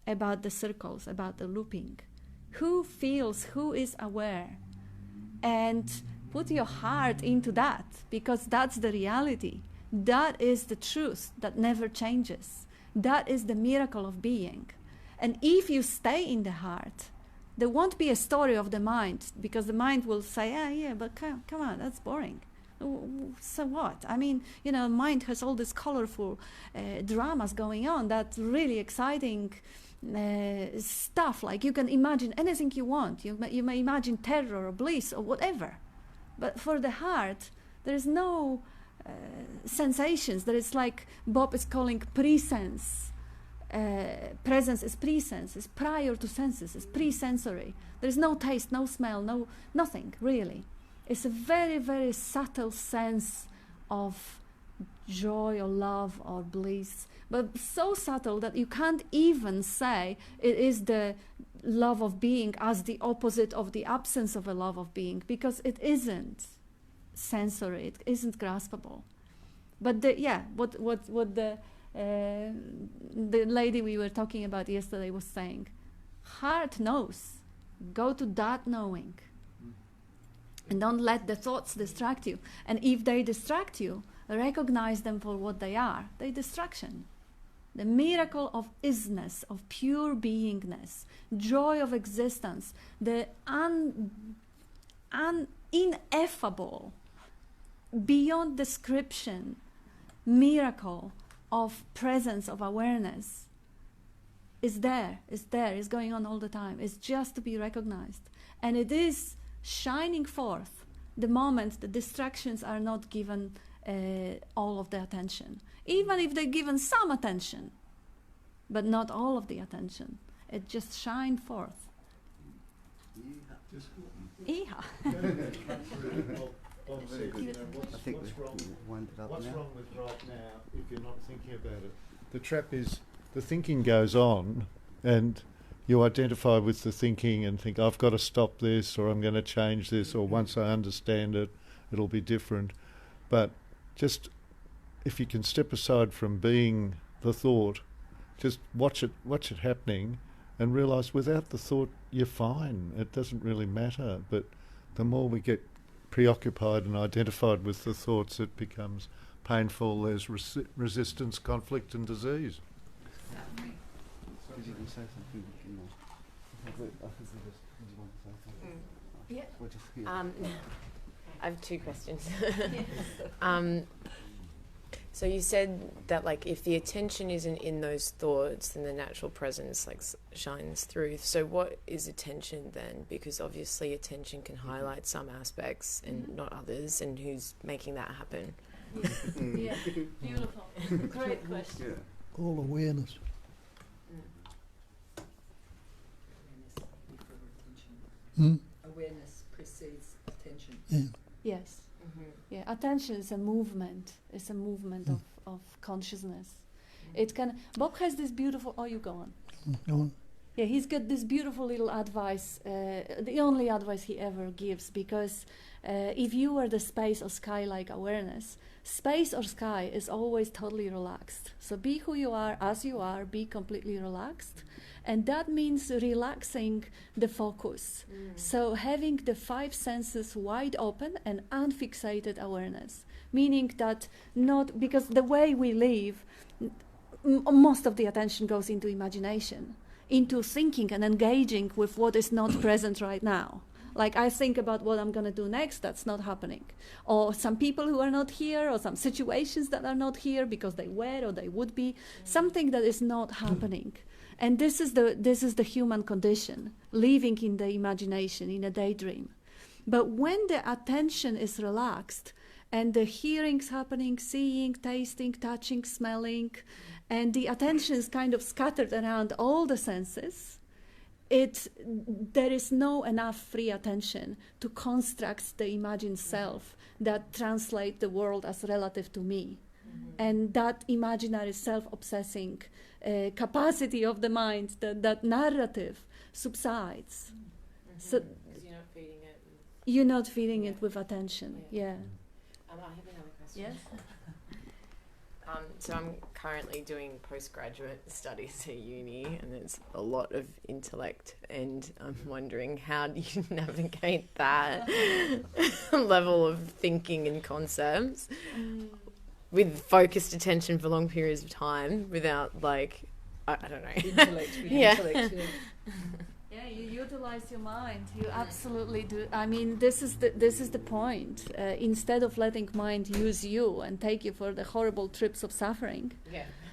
about the circles, about the looping, who feels, who is aware, and put your heart into that, because that's the reality. That is the truth that never changes. That is the miracle of being. And if you stay in the heart, there won't be a story of the mind, because the mind will say, yeah, but come on, that's boring. So what? I mean, mind has all this colorful dramas going on, that's really exciting stuff. Like, you can imagine anything you want. You may imagine terror or bliss or whatever. But for the heart, there is no sensations. There is, like Bob is calling presense. Presence is presense, is prior to senses, is pre-sensory. There is no taste, no smell, nothing really. It's a very, very subtle sense of joy or love or bliss, but so subtle that you can't even say it is the love of being as the opposite of the absence of a love of being, because it isn't sensory, it isn't graspable. But what the lady we were talking about yesterday was saying, heart knows. Go to that knowing. And don't let the thoughts distract you. And if they distract you, recognize them for what they are. They're distraction. The miracle of isness, of pure beingness, joy of existence, the ineffable, beyond description miracle of presence of awareness is there, is going on all the time. It's just to be recognized. And it is shining forth the moment the distractions are not given all of the attention. Even if they're given some attention, but not all of the attention. It just shines forth. Yeah. I think what's wrong with right now if you're not thinking about it? The trap is the thinking goes on and you identify with the thinking and think, I've got to stop this, or I'm going to change this, or once I understand it, it'll be different. But just if you can step aside from being the thought, just watch it happening and realise without the thought you're fine. It doesn't really matter. But the more we get preoccupied and identified with the thoughts, it becomes painful. There's resistance, conflict and disease. I have two questions. So you said that, like, if the attention isn't in those thoughts, then the natural presence shines through. So what is attention then? Because obviously attention can highlight some aspects and not others, and who's making that happen? Yeah, beautiful. Great question. Yeah. All awareness. Awareness precedes attention. Yeah. Yes. Yeah, attention is a movement. It's a movement of consciousness. It can. Bob has this beautiful. Oh, you go on. Go on. Yeah, he's got this beautiful little advice. The only advice he ever gives, because if you were the space or sky-like awareness, space or sky is always totally relaxed. So be who you are, as you are. Be completely relaxed. And that means relaxing the focus. So having the five senses wide open and unfixated awareness. Meaning that not, because the way we live, most of the attention goes into imagination, into thinking and engaging with what is not present right now. Like I think about what I'm going to do next, that's not happening. Or some people who are not here, or some situations that are not here because they were or they would be, something that is not happening. And this is the human condition, living in the imagination, in a daydream. But when the attention is relaxed and the hearing's happening, seeing, tasting, touching, smelling, and the attention is kind of scattered around all the senses, there is no enough free attention to construct the imagined self that translate the world as relative to me. And that imaginary self-obsessing capacity of the mind, that narrative subsides. So because you're not feeding it. You're not feeding it with attention. Yeah. I have another question. Yes. So I'm currently doing postgraduate studies at uni, and there's a lot of intellect, and I'm wondering, how do you navigate that level of thinking and concepts with focused attention for long periods of time without, like, I don't know. Intellect. Intellect. Yeah, you utilize your mind. You absolutely do. I mean, this is the point. Instead of letting mind use you and take you for the horrible trips of suffering,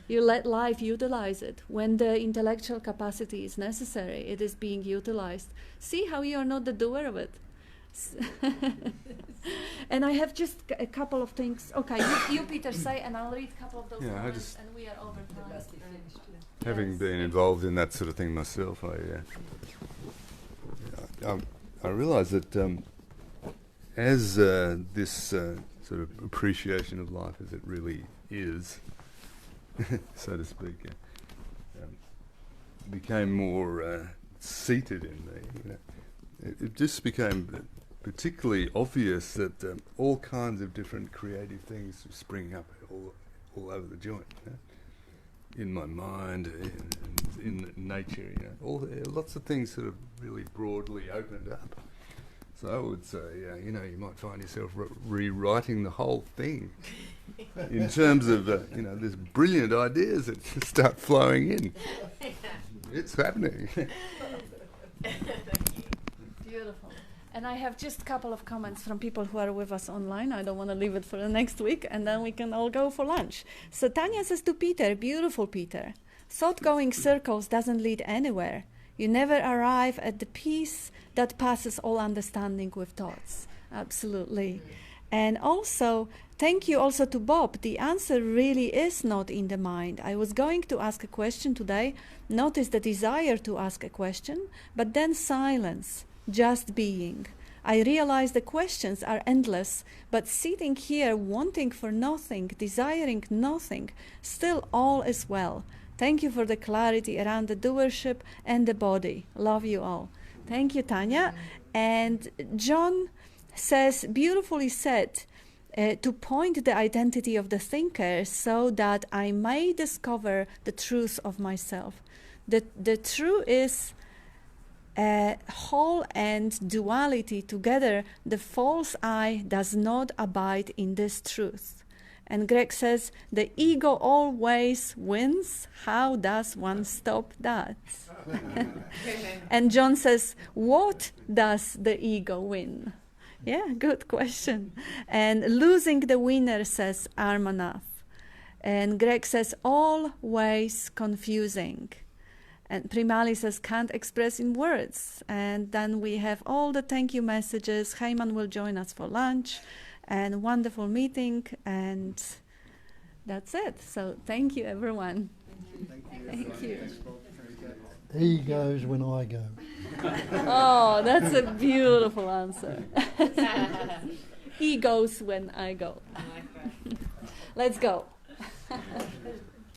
you let life utilize it. When the intellectual capacity is necessary, it is being utilized. See how you are not the doer of it. And I have just a couple of things. Okay, you Peter, say, and I'll read a couple of those comments, and we are over time. Having been involved in that sort of thing myself, I realise that as this sort of appreciation of life as it really is, so to speak, became more seated in me. It just became particularly obvious that all kinds of different creative things spring up all over the joint. In my mind, in nature, lots of things sort of really broadly opened up. So I would say, you might find yourself rewriting the whole thing in terms of, there's brilliant ideas that start flowing in. It's happening. Beautiful. And I have just a couple of comments from people who are with us online. I don't want to leave it for the next week, and then we can all go for lunch. So Tanya says to Peter, beautiful Peter, thought going circles doesn't lead anywhere. You never arrive at the peace that passes all understanding with thoughts. Absolutely. And also, thank you also to Bob. The answer really is not in the mind. I was going to ask a question today. Notice the desire to ask a question, but then silence, just being. I realize the questions are endless, but sitting here wanting for nothing, desiring nothing, still all is well. Thank you for the clarity around the doership and the body. Love you all. Thank you, Tanya. And John says, beautifully said, to point the identity of the thinker so that I may discover the truth of myself. The truth is whole and duality together. The false I does not abide in this truth. And Greg says, the ego always wins. How does one stop that? And John says, what does the ego win? Yeah, good question. And losing the winner, says Armanath. And Greg says, always confusing. And Primali says, can't express in words. And then we have all the thank you messages. Heyman will join us for lunch. And wonderful meeting. And that's it. So thank you, everyone. Thank you. He goes when I go. Oh, that's a beautiful answer. He goes when I go. Let's go.